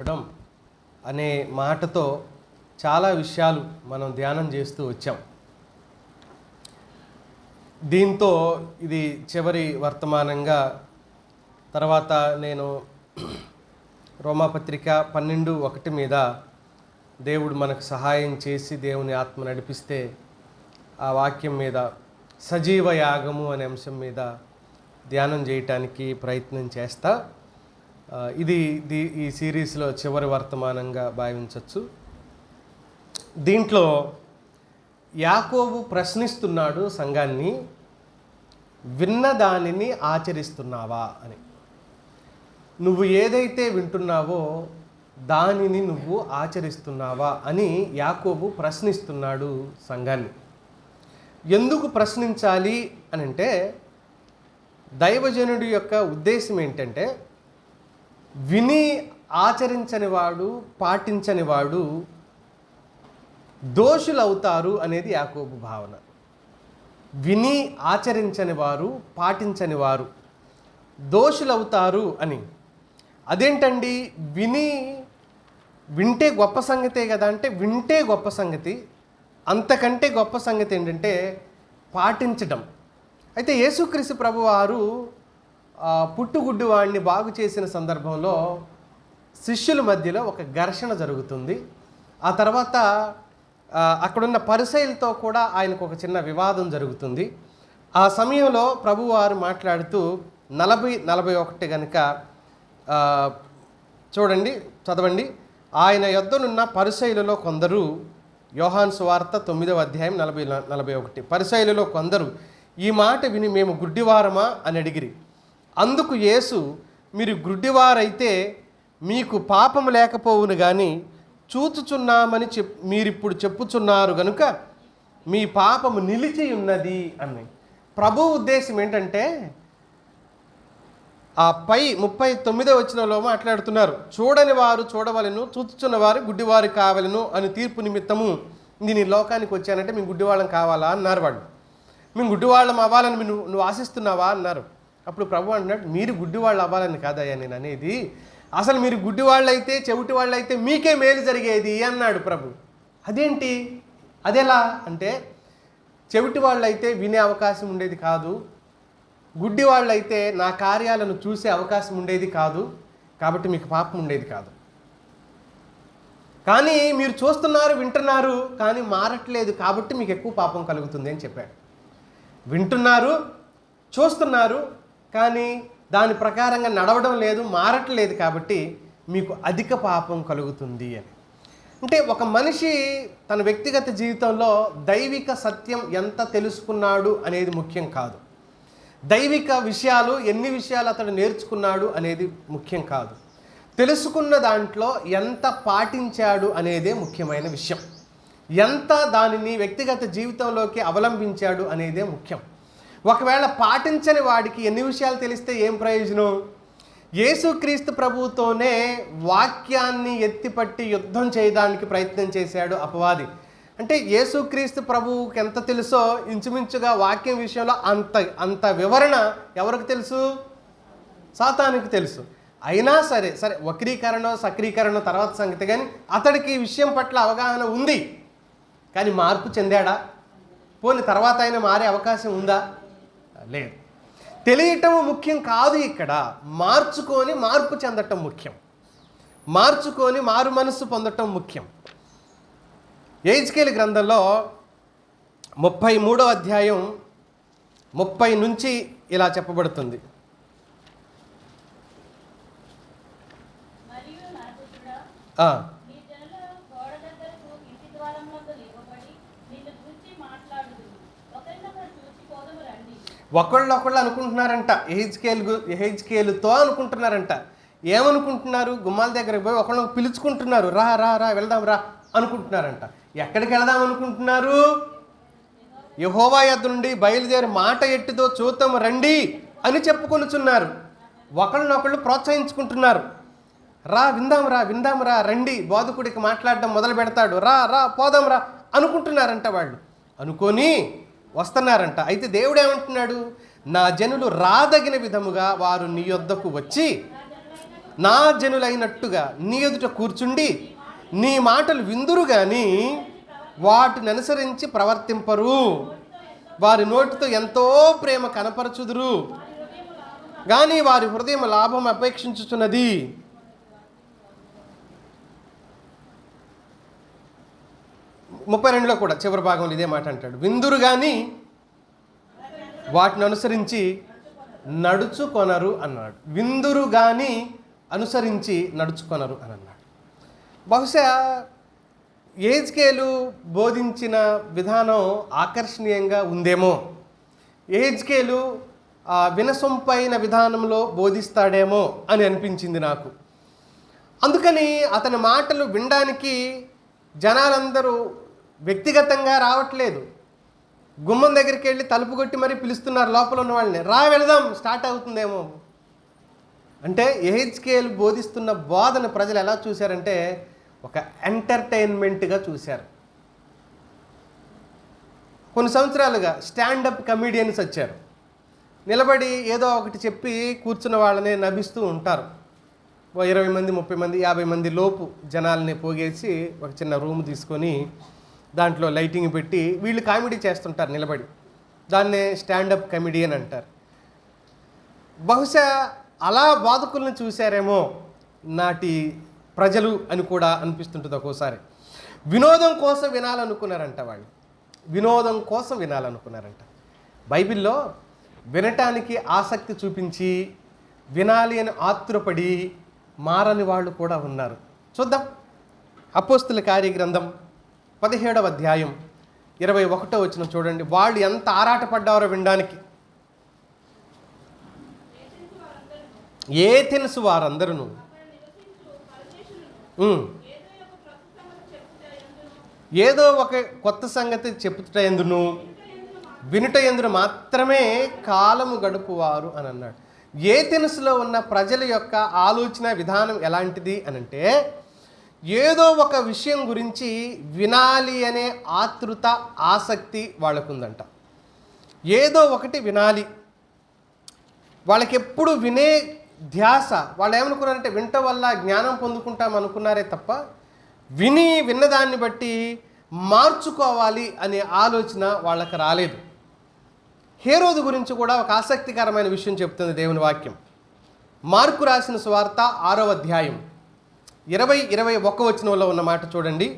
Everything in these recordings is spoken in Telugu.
ఉండడం అనే మాటతో చాలా విషయాలు మనం ధ్యానం చేస్తూ వచ్చాం. దీంతో ఇది చివరి వర్తమానంగా తర్వాత నేను రోమాపత్రిక 12:1 మీద దేవుడు మనకు సహాయం చేసి దేవుని ఆత్మ నడిపిస్తే ఆ వాక్యం మీద సజీవ యాగము అనే అంశం మీద ధ్యానం చేయటానికి ప్రయత్నం చేస్తా. ఇది ఈ సిరీస్లో చివరి వర్తమానంగా భావించవచ్చు. దీంట్లో యాకోబు ప్రశ్నిస్తున్నాడు సంఘాన్ని, విన్న దానిని ఆచరిస్తున్నావా అని. నువ్వు ఏదైతే వింటున్నావో దానిని నువ్వు ఆచరిస్తున్నావా అని యాకోబు ప్రశ్నిస్తున్నాడు సంఘాన్ని. ఎందుకు ప్రశ్నించాలి అని అంటే, దైవజనుడి యొక్క ఉద్దేశం ఏంటంటే, విని ఆచరించని వాడు, పాటించని వాడు దోషులవుతారు అనేది యాకోబు భావన. విని ఆచరించని వారు, పాటించని వారు దోషులవుతారు అని. అదేంటండి, వింటే గొప్ప సంగతే కదా అంటే, వింటే గొప్ప సంగతి. అంతకంటే గొప్ప సంగతి ఏంటంటే పాటించడం. అయితే యేసుక్రీస్తు ప్రభువారు పుట్టుగుడ్డి వాడిని బాగు చేసిన సందర్భంలో శిష్యుల మధ్యలో ఒక ఘర్షణ జరుగుతుంది. ఆ తర్వాత అక్కడున్న పరిసయ్యులతో కూడా ఆయనకు ఒక చిన్న వివాదం జరుగుతుంది. ఆ సమయంలో ప్రభువారు మాట్లాడుతూ 40-41 కనుక చూడండి, చదవండి. ఆయన యొద్దనున్న పరిసయ్యులలో కొందరు, యోహాను సువార్త 9వ అధ్యాయం 40-41, పరిసయ్యులలో కొందరు ఈ మాట విని మేము గుడ్డివారమా అని అడిగిరి. అందుకు యేసు, మీరు గుడ్డివారైతే మీకు పాపము లేకపోవును కానీ చూచుచున్నామని మీరిప్పుడు చెప్పుచున్నారు కనుక మీ పాపము నిలిచి ఉన్నది అని. ప్రభు ఉద్దేశం ఏంటంటే, ఆ పై 39వ వచనంలో మాట్లాడుతున్నారు, చూడని వారు చూడవలెను, చూచుచున్న వారు గుడ్డివారు కావలను అని తీర్పు నిమిత్తము నేను ఈ లోకానికి వచ్చానంటే మేము గుడ్డివాళ్ళం కావాలా అన్నారు వాళ్ళు. మేము గుడ్డివాళ్ళం అవ్వాలని నువ్వు ఆశిస్తున్నావా అన్నారు. అప్పుడు ప్రభు అంటున్నాడు, మీరు గుడ్డివాళ్ళు అవ్వాలని కాదయ్యా నేను అనేది, అసలు మీరు గుడ్డివాళ్ళు అయితే, చెవిటి వాళ్ళు అయితే మీకే మేలు జరిగేది అన్నాడు ప్రభు. అదేంటి, అదెలా అంటే, చెవిటి వాళ్ళు అయితే వినే అవకాశం ఉండేది కాదు, గుడ్డి వాళ్ళు అయితే నా కార్యాలను చూసే అవకాశం ఉండేది కాదు, కాబట్టి మీకు పాపం ఉండేది కాదు. కానీ మీరు చూస్తున్నారు, వింటున్నారు, కానీ మారట్లేదు కాబట్టి మీకు ఎక్కువ పాపం కలుగుతుంది అని చెప్పాడు. వింటున్నారు, చూస్తున్నారు, కానీ దాని ప్రకారంగా నడవడం లేదు, మారట్లేదు కాబట్టి మీకు అధిక పాపం కలుగుతుంది అని. అంటే ఒక మనిషి తన వ్యక్తిగత జీవితంలో దైవిక సత్యం ఎంత తెలుసుకున్నాడు అనేది ముఖ్యం కాదు, దైవిక విషయాలు ఎన్ని విషయాలు అతడు నేర్చుకున్నాడు అనేది ముఖ్యం కాదు, తెలుసుకున్న దాంట్లో ఎంత పాటించాడు అనేదే ముఖ్యమైన విషయం. ఎంత దానిని వ్యక్తిగత జీవితంలోకి అవలంబించాడు అనేదే ముఖ్యం. ఒకవేళ పాటించని వాడికి ఎన్ని విషయాలు తెలిస్తే ఏం ప్రయోజనం? యేసుక్రీస్తు ప్రభువుతోనే వాక్యాన్ని ఎత్తిపట్టి యుద్ధం చేయడానికి ప్రయత్నం చేశాడు అపవాది. అంటే యేసుక్రీస్తు ప్రభువుకి ఎంత తెలుసో ఇంచుమించుగా వాక్యం విషయంలో అంత వివరణ ఎవరికి తెలుసు? సాతానుకి తెలుసు. అయినా సరే వక్రీకరణ సక్రీకరణ తర్వాత సంగతి, కానీ అతడికి ఈ విషయం పట్ల అవగాహన ఉంది. కానీ మార్పు చెందాడా? పోనీ తర్వాత అయినా మారే అవకాశం ఉందా? లేదు. తెలియటం ముఖ్యం కాదు, ఇక్కడ మార్చుకొని మార్పు చెందటం ముఖ్యం, మార్చుకొని మారు మనస్సు పొందటం ముఖ్యం. యెహెజ్కేలు గ్రంథంలో 33వ అధ్యాయం 30 నుంచి ఇలా చెప్పబడుతుంది. ఒకళ్ళు అనుకుంటున్నారంట, యెహెజ్కేలుతో అనుకుంటున్నారంట. ఏమనుకుంటున్నారు? గుమ్మాల దగ్గరకు పోయి ఒకళ్ళు పిలుచుకుంటున్నారు, రా రా రా వెళ్దాం రా అనుకుంటున్నారంట. ఎక్కడికి వెళదాం అనుకుంటున్నారు? యెహోవా యొద్ద నుండి బయలుదేరి మాట ఎట్టిదో చూద్దాం రండి అని చెప్పుకొనుచున్నారు. ఒకళ్ళనొకళ్ళు ప్రోత్సహించుకుంటున్నారు, రా విందాం రా రండి, బోధకుడికి మాట్లాడడం మొదలు పెడతాడు, రా పోదాం రా అనుకుంటున్నారంట. వాళ్ళు అనుకొని వస్తున్నారంట. అయితే దేవుడు ఏమంటున్నాడు? నా జనులు రాదగిన విధముగా వారు నీ యొద్దకు వచ్చి నా జనులైనట్టుగా నీ ఎదుట కూర్చుండి నీ మాటలు విందురు గాని వాటిని అనుసరించి ప్రవర్తింపరు. వారి నోటితో ఎంతో ప్రేమ కనపరచుదురు కానీ వారి హృదయం లాభం అపేక్షించుచున్నది. 32లో కూడా చివరి భాగంలో ఇదే మాట అంటాడు. విందురు కానీ వాటిని అనుసరించి నడుచుకొనరు అన్నాడు. విందురు కానీ అనుసరించి నడుచుకొనరు అని అన్నాడు. బహుశా యెహెజ్కేలు బోధించిన విధానం ఆకర్షణీయంగా ఉందేమో, యెహెజ్కేలు వినసొంపైన విధానంలో బోధిస్తాడేమో అని అనిపించింది నాకు. అందుకని అతని మాటలు వినడానికి జనాలందరూ వ్యక్తిగతంగా రావట్లేదు. గుమ్మం దగ్గరికి వెళ్ళి తలుపు కొట్టి మరీ పిలుస్తున్నారు లోపల ఉన్న వాళ్ళని, రా వెళదాం స్టార్ట్ అవుతుందేమో. అంటే యెహెజ్కేలు బోధిస్తున్న బోధన ప్రజలు ఎలా చూశారంటే ఒక ఎంటర్టైన్మెంట్గా చూశారు. కొన్ని సంవత్సరాలుగా స్టాండప్ కమెడియన్స్ వచ్చారు. నిలబడి ఏదో ఒకటి చెప్పి కూర్చున్న వాళ్ళని నవ్విస్తూ ఉంటారు. 20 మంది 30 మంది 50 మంది లోపు జనాల్ని పోగేసి ఒక చిన్న రూమ్ తీసుకొని దాంట్లో లైటింగ్ పెట్టి వీళ్ళు కామెడీ చేస్తుంటారు నిలబడి. దాన్నే స్టాండప్ కమెడియన్ అంటారు. బహుశా అలా బాధకులను చూశారేమో నాటి ప్రజలు అని కూడా అనిపిస్తుంటుంది ఒక్కోసారి. వినోదం కోసం వినాలనుకున్నారంట వాళ్ళు, వినోదం కోసం వినాలనుకున్నారంట. బైబిల్లో వినటానికి ఆసక్తి చూపించి వినాలి అని ఆతురపడి మారని వాళ్ళు కూడా ఉన్నారు. చూద్దాం. అపోస్తుల కార్యగ్రంథం 17వ అధ్యాయం 21వ వచనం చూడండి. వాళ్ళు ఎంత ఆరాటపడ్డారో వినడానికి. ఏథెన్సు వారందరూ ఏదో ఒక కొత్త సంగతి చెప్పుట ఎందును వినుట ఎందును మాత్రమే కాలము గడుపువారు అని అన్నాడు. ఏథెన్సులో ఉన్న ప్రజల యొక్క ఆలోచన విధానం ఎలాంటిది అనంటే ఏదో ఒక విషయం గురించి వినాలి అనే ఆతృత ఆసక్తి వాళ్ళకుందంట. ఏదో ఒకటి వినాలి, వాళ్ళకి ఎప్పుడు వినే ధ్యాస. వాళ్ళు ఏమనుకున్నారంటే వింట వల్ల జ్ఞానం పొందుకుంటాం అనుకున్నారే తప్ప విన్నదాన్ని బట్టి మార్చుకోవాలి అనే ఆలోచన వాళ్ళకి రాలేదు. హేరోదు గురించి కూడా ఒక ఆసక్తికరమైన విషయం చెప్తుంది దేవుని వాక్యం. మార్కు రాసిన సువార్త 6వ అధ్యాయం 20-21 వచనంలో ఉన్న మాట చూడండి.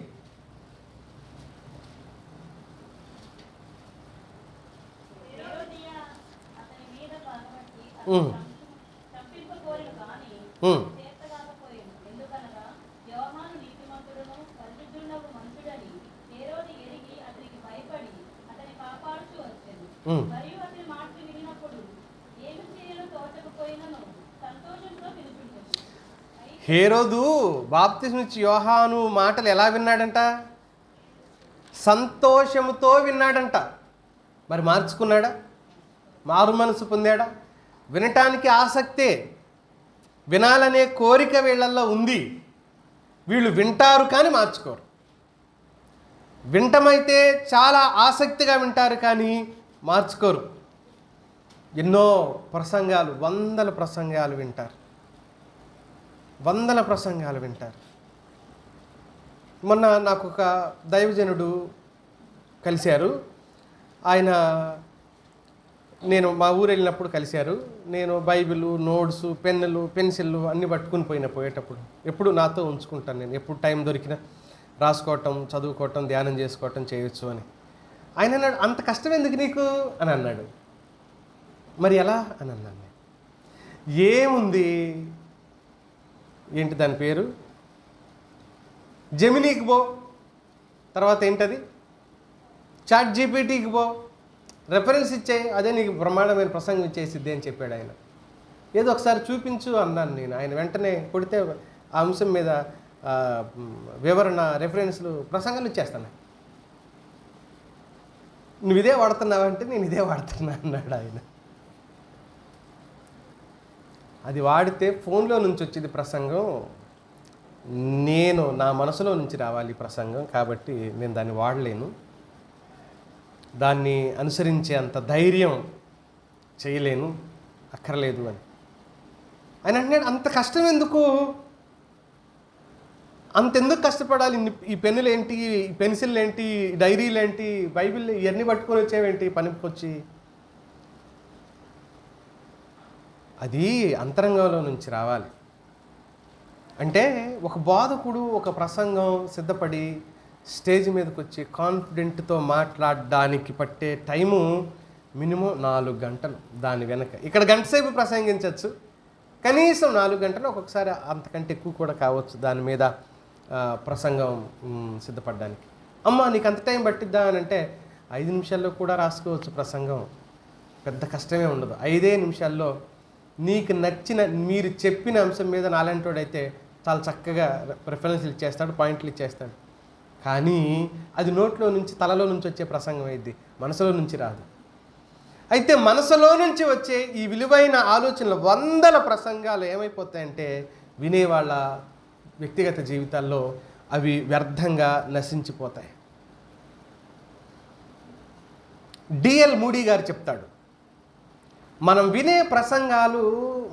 హేరోదు బాప్తిస్మిచ్చి యోహాను మాటలు ఎలా విన్నాడంట? సంతోషముతో విన్నాడంట. మరి మార్చుకున్నాడా? మారు మనసు పొందాడా? వినటానికి ఆసక్తే, వినాలనే కోరిక వీళ్ళల్లో ఉంది. వీళ్ళు వింటారు కానీ మార్చుకోరు. వింటమైతే చాలా ఆసక్తిగా వింటారు కానీ మార్చుకోరు. ఎన్నో ప్రసంగాలు, వందల ప్రసంగాలు వింటారు. మొన్న నాకు ఒక దైవజనుడు కలిశారు. ఆయన నేను మా ఊరు వెళ్ళినప్పుడు కలిశారు. నేను బైబిలు, నోట్స్, పెన్నులు, పెన్సిళ్ళు అన్నీ పట్టుకుని పోయేటప్పుడు ఎప్పుడు నాతో ఉంచుకుంటాను. నేను ఎప్పుడు టైం దొరికినా రాసుకోవటం, చదువుకోవటం, ధ్యానం చేసుకోవటం చేయొచ్చు అని. ఆయన అన్నాడు, అంత కష్టం ఎందుకు నీకు అని అన్నాడు. మరి ఎలా అని అన్నాను. ఏముంది, ఏంటి దాని పేరు, జెమినీకి పో, తర్వాత ఏంటది చాట్ జీపీటీకి పో, రెఫరెన్స్ ఇచ్చేయి, అదే నీకు బ్రహ్మాండమైన ప్రసంగం ఇచ్చేసిద్ది అని చెప్పాడు ఆయన. ఏదో ఒకసారి చూపించు అన్నాను నేను. ఆయన వెంటనే కొడితే ఆ అంశం మీద వివరణ, రెఫరెన్స్లు, ప్రసంగాలు ఇచ్చేస్తాను. నువ్వు ఇదే వాడుతున్నావంటే నేను ఇదే వాడుతున్నా అన్నాడు ఆయన. అది వాడితే ఫోన్లో నుంచి వచ్చేది ప్రసంగం, నేను నా మనసులో నుంచి రావాలి ప్రసంగం, కాబట్టి నేను దాన్ని వాడలేను, దాన్ని అనుసరించే అంత ధైర్యం చేయలేను, అక్కర్లేదు అని. ఆయన అంటున్నాడు, అంత కష్టం ఎందుకు, అంతెందుకు కష్టపడాలి, ఈ పెన్నులు ఏంటి, ఈ పెన్సిల్ ఏంటి, డైరీలు ఏంటి, బైబిల్ ఇవన్నీ పట్టుకొని వచ్చేవేంటి పనికొచ్చి. అది అంతరంగంలో నుంచి రావాలి. అంటే ఒక బోధకుడు ఒక ప్రసంగం సిద్ధపడి స్టేజ్ మీదకి వచ్చి కాన్ఫిడెంట్తో మాట్లాడడానికి పట్టే టైము మినిమం 4 గంటలు. దాని వెనక ఇక్కడ గంట సేపు ప్రసంగించవచ్చు, కనీసం 4 గంటలు, ఒక్కొక్కసారి అంతకంటే ఎక్కువ కూడా కావచ్చు దాని మీద ప్రసంగం సిద్ధపడడానికి. అమ్మ నీకు అంత టైం పట్టిద్దా అని అంటే 5 నిమిషాల్లో కూడా రాసుకోవచ్చు ప్రసంగం, పెద్ద కష్టమే ఉండదు. 5 నిమిషాల్లో నీకు నచ్చిన మీరు చెప్పిన అంశం మీద నాలంటోడైతే చాలా చక్కగా ప్రిఫరెన్స్లు ఇచ్చేస్తాడు, పాయింట్లు ఇచ్చేస్తాడు. కానీ అది నోట్లో నుంచి తలలో నుంచి వచ్చే ప్రసంగం అయింది, మనసులో నుంచి రాదు. అయితే మనసులో నుంచి వచ్చే ఈ విలువైన ఆలోచనలు 100 ప్రసంగాలు ఏమైపోతాయంటే వినేవాళ్ళ వ్యక్తిగత జీవితాల్లో అవి వ్యర్థంగా నశించిపోతాయి. డిఎల్ మూడీ గారు చెప్తాడు, మనం వినే ప్రసంగాలు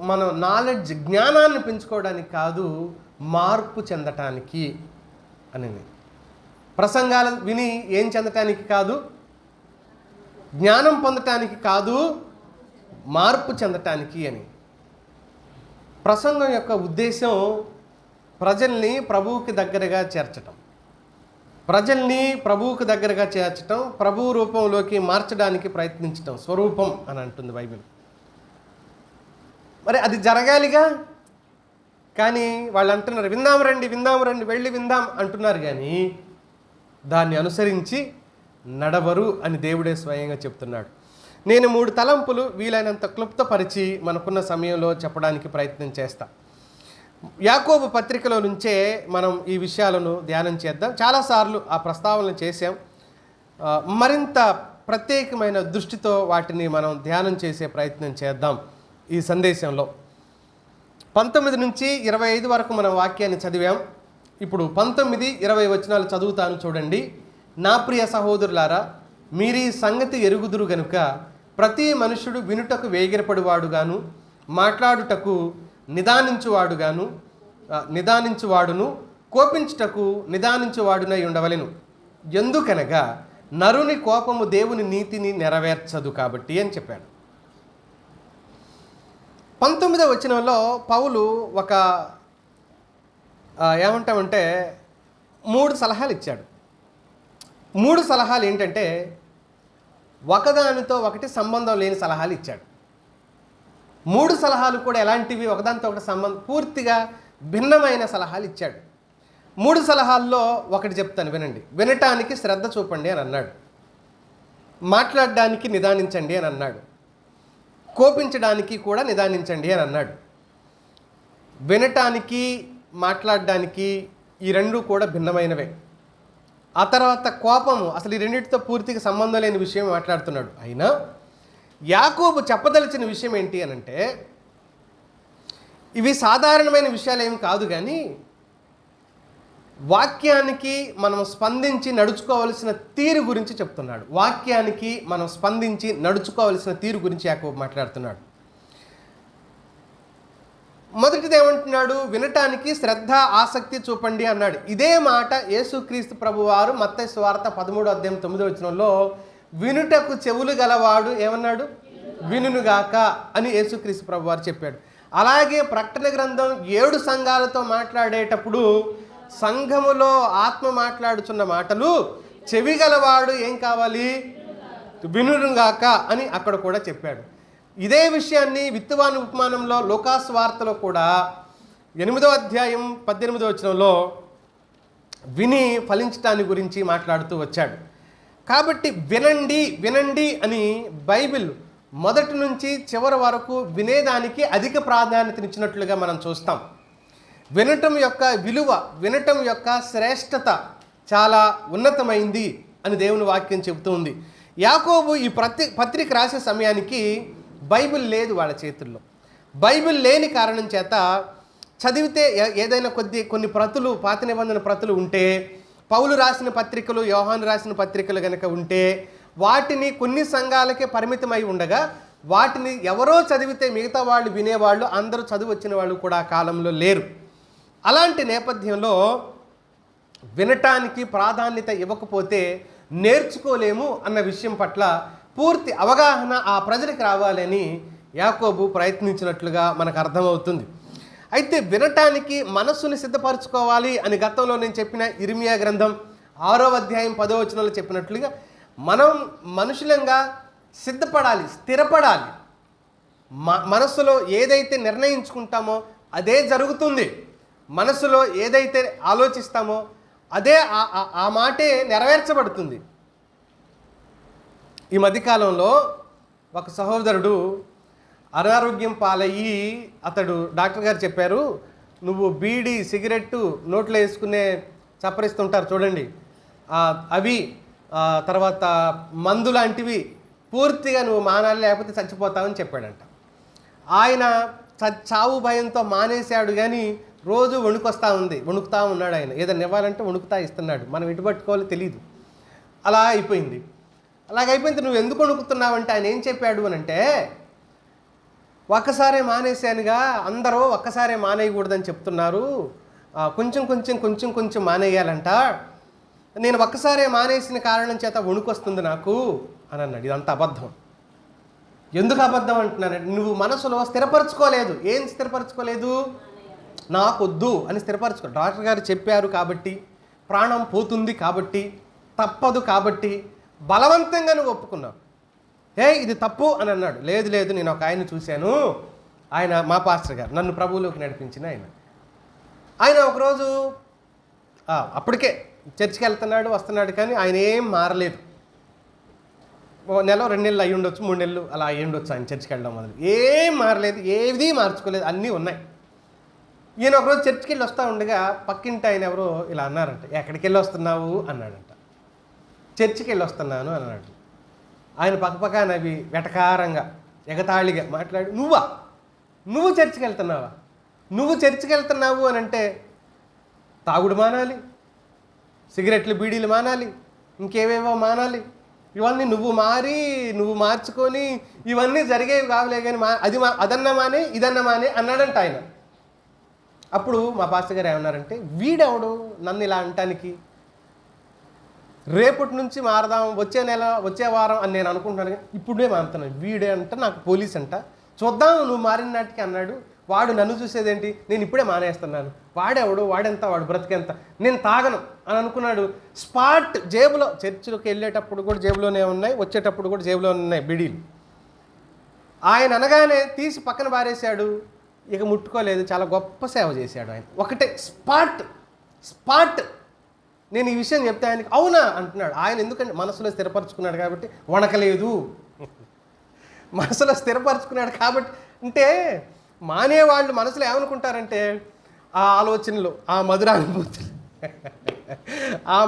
మన నాలెడ్జ్ జ్ఞానాన్ని పెంచుకోవడానికి కాదు, మార్పు చెందటానికి అని. ప్రసంగాలు విని ఏం చెందటానికి కాదు, జ్ఞానం పొందటానికి కాదు, మార్పు చెందటానికి అని. ప్రసంగం యొక్క ఉద్దేశం ప్రజల్ని ప్రభువుకి దగ్గరగా చేర్చటం, ప్రజల్ని ప్రభువుకి దగ్గరగా చేర్చటం, ప్రభు రూపంలోకి మార్చడానికి ప్రయత్నించటం, స్వరూపం అని అంటుంది బైబిల్. మరి అది జరగాలిగా. కానీ వాళ్ళు అంటున్నారు విందాం రండి, విందాం రండి, వెళ్ళి విందాం అంటున్నారు, కానీ దాన్ని అనుసరించి నడవరు అని దేవుడే స్వయంగా చెప్తున్నాడు. నేను 3 తలంపులు వీలైనంత క్లుప్తపరిచి మనకున్న సమయంలో చెప్పడానికి ప్రయత్నం చేస్తా. యాకోబు పత్రికలో నుంచే మనం ఈ విషయాలను ధ్యానం చేద్దాం. చాలాసార్లు ఆ ప్రస్తావనలు చేశాం, మరింత ప్రత్యేకమైన దృష్టితో వాటిని మనం ధ్యానం చేసే ప్రయత్నం చేద్దాం ఈ సందేశంలో. 19 నుంచి 25 వరకు మనం వాక్యాన్ని చదివాం. ఇప్పుడు 19, 20 వచనాలు చదువుతాను చూడండి. నా ప్రియ సహోదరులారా, మీరీ సంగతి ఎరుగుదురు గనుక ప్రతి మనుషుడు వినుటకు వేగిరపడువాడుగాను, మాట్లాడుటకు నిదానించువాడును, కోపించుటకు నిదానించువాడునై ఉండవలెను. ఎందుకనగా నరుని కోపము దేవుని నీతిని నెరవేర్చదు కాబట్టి అని చెప్పాడు. 19వ వచనంలో పౌలు ఒక ఏమంటామంటే 3 సలహాలు ఇచ్చాడు. 3 సలహాలు ఏంటంటే ఒకదానితో ఒకటి సంబంధం లేని సలహాలు ఇచ్చాడు. 3 సలహాలు కూడా ఎలాంటివి, ఒకదానితో ఒకటి సంబంధం పూర్తిగా భిన్నమైన సలహాలు ఇచ్చాడు. 3 సలహాల్లో ఒకటి చెప్తాను వినండి. వినటానికి శ్రద్ధ చూపండి అని అన్నాడు, మాట్లాడడానికి నిదానించండి అని అన్నాడు, కోపించడానికి కూడా నిదానించండి అని అన్నాడు. వినటానికి మాట్లాడడానికి ఈ 2 కూడా భిన్నమైనవే. ఆ తర్వాత కోపము, అసలు ఈ రెండింటితో పూర్తిగా సంబంధం లేని విషయం మాట్లాడుతున్నాడు. అయినా యాకోబు చెప్పదలిచిన విషయం ఏంటి అని అంటే, ఇవి సాధారణమైన విషయాలు ఏమి కాదు, కానీ వాక్యానికి మనం స్పందించి నడుచుకోవలసిన తీరు గురించి చెప్తున్నాడు. వాక్యానికి మనం స్పందించి నడుచుకోవలసిన తీరు గురించి యాకోబు మాట్లాడుతున్నాడు. మొదటిది ఏమంటున్నాడు? వినటానికి శ్రద్ధ ఆసక్తి చూపండి అన్నాడు. ఇదే మాట యేసుక్రీస్తు ప్రభువారు మత్తయి సువార్త 13వ అధ్యాయం 9వ వచనంలో వినుటకు చెవులు గలవాడు ఏమన్నాడు? వినుగాక అని యేసుక్రీస్తు ప్రభువారు చెప్పాడు. అలాగే ప్రకటన గ్రంథం 7 సంఘాలతో మాట్లాడేటప్పుడు సంఘములో ఆత్మ మాట్లాడుచున్న మాటలు చెవి గలవాడు ఏం కావాలి? వినుగాక అని అక్కడ కూడా చెప్పాడు. ఇదే విషయాన్ని విత్తువాని ఉపమానంలో లూకాసు వార్తలో కూడా 8వ అధ్యాయం 18వ వచనంలో విని ఫలించటాన్ని గురించి మాట్లాడుతూ వచ్చాడు. కాబట్టి వినండి వినండి అని బైబిల్ మొదటి నుంచి చివరి వరకు వినేదానికి అధిక ప్రాధాన్యతనిచ్చినట్లుగా మనం చూస్తాం. వినటం యొక్క విలువ, వినటం యొక్క శ్రేష్టత చాలా ఉన్నతమైంది అని దేవుని వాక్యం చెబుతుంది. యాకోబు ఈ పత్రిక రాసే సమయానికి బైబిల్ లేదు వాళ్ళ చేతుల్లో. బైబిల్ లేని కారణం చేత చదివితే ఏదైనా కొన్ని ప్రతులు, పాత నిబంధన ప్రతులు ఉంటే, పౌలు రాసిన పత్రికలు, యోహాను రాసిన పత్రికలు కనుక ఉంటే వాటిని కొన్ని సంఘాలకే పరిమితమై ఉండగా వాటిని ఎవరో చదివితే మిగతా వాళ్ళు వినేవాళ్ళు, అందరూ చదివి వచ్చిన వాళ్ళు కూడా ఆ కాలంలో లేరు. అలాంటి నేపథ్యంలో వినటానికి ప్రాధాన్యత ఇవ్వకపోతే నేర్చుకోలేము అన్న విషయం పట్ల పూర్తి అవగాహన ఆ ప్రజలకు రావాలని యాకోబు ప్రయత్నించినట్లుగా మనకు అర్థమవుతుంది. అయితే వినటానికి మనస్సుని సిద్ధపరచుకోవాలి అని గతంలో నేను చెప్పిన ఇర్మియా గ్రంథం 6వ అధ్యాయం 10వ వచనంలో చెప్పినట్లుగా మనం మనుషులంగా సిద్ధపడాలి, స్థిరపడాలి. మనస్సులో ఏదైతే నిర్ణయించుకుంటామో అదే జరుగుతుంది. మనస్సులో ఏదైతే ఆలోచిస్తామో అదే ఆ మాటే నెరవేర్చబడుతుంది. ఈ మధ్యకాలంలో ఒక సహోదరుడు అనారోగ్యం పాలయ్యి అతడు డాక్టర్ గారు చెప్పారు, నువ్వు బీడీ సిగరెట్టు నోట్లో వేసుకునే చప్పరిస్తుంటారు చూడండి, అవి తర్వాత మందు లాంటివి పూర్తిగా నువ్వు మానాలి, లేకపోతే చచ్చిపోతావని చెప్పాడంట. ఆయన చావు భయంతో మానేశాడు, కానీ రోజు వణుకుతా ఉన్నాడు. ఆయన ఏదైనా ఇవ్వాలంటే వణుకుతా ఇస్తున్నాడు. మనం ఎటు పట్టుకోవాలో తెలియదు. అలా అయిపోయింది. అలాగైపోయింది. నువ్వు ఎందుకు వణుకుతున్నావంటే ఆయన ఏం చెప్పాడు అని అంటే, ఒక్కసారే మానేశానుగా, అందరూ ఒక్కసారే మానేయకూడదని చెప్తున్నారు, కొంచెం మానేయాలంట, నేను ఒక్కసారే మానేసిన కారణం చేత వణుకొస్తుంది నాకు అని అన్నాడు. ఇదంతా అబద్ధం. ఎందుకు అబద్ధం అంటున్నానంటే, నువ్వు మనసులో స్థిరపరచుకోలేదు. ఏం స్థిరపరచుకోలేదు? నాకొద్దు అని స్థిరపరచుకో. డాక్టర్ గారు చెప్పారు కాబట్టి, ప్రాణం పోతుంది కాబట్టి, తప్పదు కాబట్టి బలవంతంగా నువ్వు ఒప్పుకున్నావు. ఇది తప్పు అని అన్నాడు. లేదు నేను ఒక ఆయన చూశాను, ఆయన మా పాస్టర్ గారు, నన్ను ప్రభువులోకి నడిపించిన ఆయన ఒకరోజు అప్పటికే చర్చికి వెళ్తున్నాడు, వస్తున్నాడు, కానీ ఆయన ఏం మారలేదు. నెల 2 నెలలు అయ్యి ఉండొచ్చు, 3 నెలలు అలా అయ్యి ఉండొచ్చు ఆయన చర్చికి వెళ్ళడం మొదలు. ఏం మారలేదు, ఏది మార్చుకోలేదు, అన్నీ ఉన్నాయి. ఈయన ఒకరోజు చర్చికి వెళ్ళి వస్తూ ఉండగా పక్కింటి ఆయన ఎవరో ఇలా అన్నారంట, ఎక్కడికి వెళ్ళి వస్తున్నావు అన్నాడంట. చర్చికి వెళ్ళి వస్తున్నాను అన్నాడు. ఆయన పక్కపక్క నవ్వి వెటకారంగా ఎగతాళిగా మాట్లాడి, నువ్వు చర్చికి వెళ్తున్నావా? నువ్వు చర్చికి వెళ్తున్నావు అని అంటే తాగుడు మానాలి, సిగరెట్లు బీడీలు మానాలి, ఇంకేవేవో మానాలి. ఇవన్నీ నువ్వు మార్చుకొని ఇవన్నీ జరిగేవి కావలే, కానీ అదన్నా మానే ఇదన్నా మానే అన్నాడంట ఆయన. అప్పుడు మా పాస్టర్ గారు ఏమన్నారంటే, వీడెవడు నన్ను ఇలా అంటానికి, రేపటి నుంచి మారదాం, వచ్చే వారం అని నేను అనుకుంటున్నాను, కానీ ఇప్పుడే మారుతున్నాను. వీడే అంట నాకు పోలీస్ అంట, చూద్దాం నువ్వు మారిన నాటికి అన్నాడు. వాడు నన్ను చూసేదేంటి, నేను ఇప్పుడే మానేస్తున్నాను. వాడెవడు, వాడెంత, వాడు బ్రతికెంత, నేను తాగను అని అనుకున్నాడు. స్పాట్ జేబులో, చర్చిలోకి వెళ్ళేటప్పుడు కూడా జేబులోనే ఉన్నాయి, వచ్చేటప్పుడు కూడా జేబులోనే ఉన్నాయి బిడీలు. ఆయన అనగానే తీసి పక్కన పారేశాడు, ఇక ముట్టుకోలేదు. చాలా గొప్ప సేవ చేశాడు ఆయన. ఒకటే స్పాట్ నేను ఈ విషయం చెప్తే ఆయనకి అవునా అంటున్నాడు. ఆయన ఎందుకంటే మనసులో స్థిరపరచుకున్నాడు కాబట్టి వణకలేదు. మనసులో స్థిరపరచుకున్నాడు కాబట్టి. అంటే మానేవాళ్ళు మనసులో ఏమనుకుంటారంటే, ఆ ఆలోచనలు, ఆ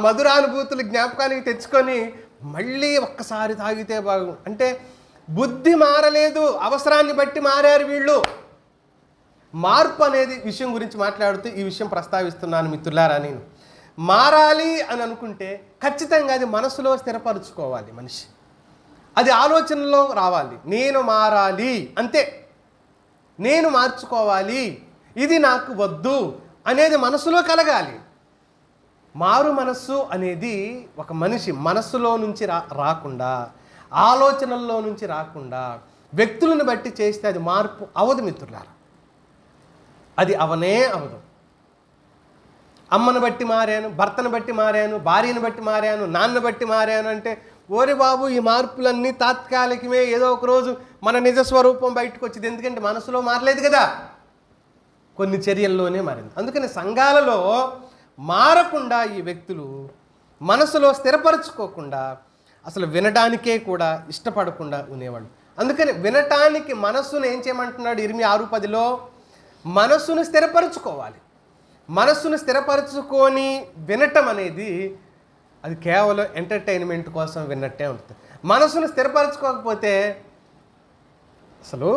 మధురానుభూతులు జ్ఞాపకానికి తెచ్చుకొని మళ్ళీ ఒక్కసారి తాగితే బాగు అంటే బుద్ధి మారలేదు, అవసరాన్ని బట్టి మారారు వీళ్ళు. మార్పు అనేది విషయం గురించి మాట్లాడుతూ ఈ విషయం ప్రస్తావిస్తున్నాను మిత్రులారా. నేను మారాలి అని అనుకుంటే ఖచ్చితంగా అది మనసులో స్థిరపరచుకోవాలి మనిషి. అది ఆలోచనలో రావాలి. నేను మారాలి, అంతే. నేను మార్చుకోవాలి, ఇది నాకు వద్దు అనేది మనసులో కలగాలి. మారు మనస్సు అనేది ఒక మనిషి మనస్సులో నుంచి రాకుండా, ఆలోచనల్లో నుంచి రాకుండా, వ్యక్తులను బట్టి చేస్తే అది మార్పు అవదు మిత్రులారా. అది అవదు. అమ్మను బట్టి మారాను, భర్తను బట్టి మారాను, భార్యను బట్టి మారాను, నాన్న బట్టి మారాను అంటే, ఓరి బాబు, ఈ మార్పులన్నీ తాత్కాలికమే. ఏదో ఒక రోజు మన నిజస్వరూపం బయటకు వచ్చింది. ఎందుకంటే మనసులో మారలేదు కదా, కొన్ని చర్యల్లోనే మారింది. అందుకని సంఘాలలో మారకుండా ఈ వ్యక్తులు మనసులో స్థిరపరచుకోకుండా అసలు వినడానికే కూడా ఇష్టపడకుండా ఉండేవాళ్ళు. అందుకని వినటానికి మనస్సును ఏం చేయమంటున్నాడు ఇర్మియా 6:10లో? మనస్సును స్థిరపరచుకోవాలి. మనస్సును స్థిరపరచుకొని వినటం అనేది అది కేవలం ఎంటర్టైన్మెంట్ కోసం విన్నట్టే ఉంటుంది. మనస్సును స్థిరపరచుకోకపోతే అసలు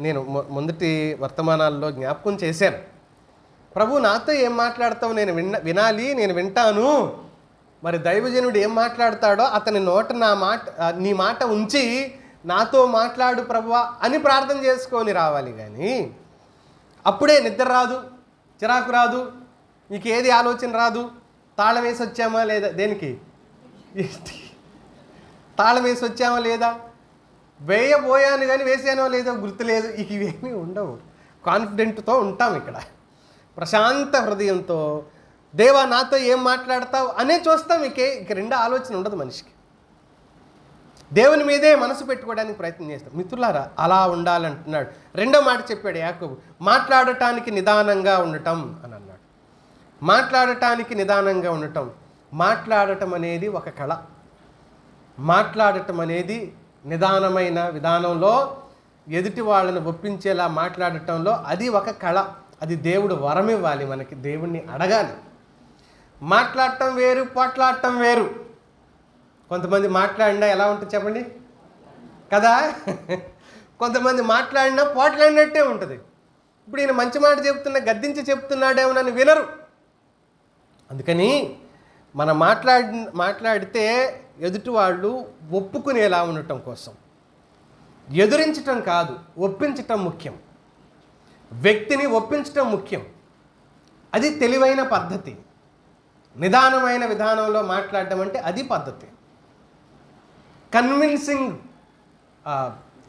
నేను మొదటి వర్తమానాల్లో జ్ఞాపకం చేశాను, ప్రభు నాతో ఏం మాట్లాడతావు నేను వినాలి, నేను వింటాను. మరి దైవజనుడు ఏం మాట్లాడతాడో అతని నోట నీ మాట ఉంచి నాతో మాట్లాడు ప్రభువా అని ప్రార్థన చేసుకొని రావాలి. కానీ అప్పుడే నిద్ర రాదు, చిరాకు రాదు, నీకు ఏది ఆలోచన రాదు. తాళం వేసి వచ్చామా లేదా, దేనికి తాళం వేసి వచ్చామా లేదా, వేయబోయాను కానీ వేసానో లేదో గుర్తులేదు, ఇవేమీ ఉండవు. కాన్ఫిడెంట్తో ఉంటాం ఇక్కడ, ప్రశాంత హృదయంతో దేవా నాతో ఏం మాట్లాడతావు అనే చూస్తాం. ఇక రెండో ఆలోచన ఉండదు మనిషికి. దేవుని మీదే మనసు పెట్టుకోవడానికి ప్రయత్నం చేస్తాం. మిత్రులారా, అలా ఉండాలంటున్నాడు. రెండో మాట చెప్పాడు యాకోబు, మాట్లాడటానికి నిదానంగా ఉండటం అని అన్నాడు. మాట్లాడటానికి నిదానంగా ఉండటం. మాట్లాడటం అనేది ఒక కళ. మాట్లాడటం అనేది నిదానమైన విధానంలో ఎదుటి వాళ్ళని ఒప్పించేలా మాట్లాడటంలో అది ఒక కళ. అది దేవుడు వరం ఇవ్వాలి మనకి, దేవుణ్ణి అడగాలి. మాట్లాడటం వేరు, పోట్లాడటం వేరు. కొంతమంది మాట్లాడినా ఎలా ఉంటుంది చెప్పండి కదా, కొంతమంది మాట్లాడినా పోట్లాడినట్టే ఉంటుంది. ఇప్పుడు ఈయన మంచి మాట చెప్తున్నా, గద్దించి చెప్తున్నాడేమోనని వినరు. అందుకని మనం మాట్లాడితే ఎదుటి వాళ్ళు ఒప్పుకునేలా ఉండటం కోసం, ఎదురించటం కాదు, ఒప్పించటం ముఖ్యం. వ్యక్తిని ఒప్పించటం ముఖ్యం. అది తెలివైన పద్ధతి. నిదానమైన విధానంలో మాట్లాడడం అంటే అది పద్ధతి. కన్విన్సింగ్,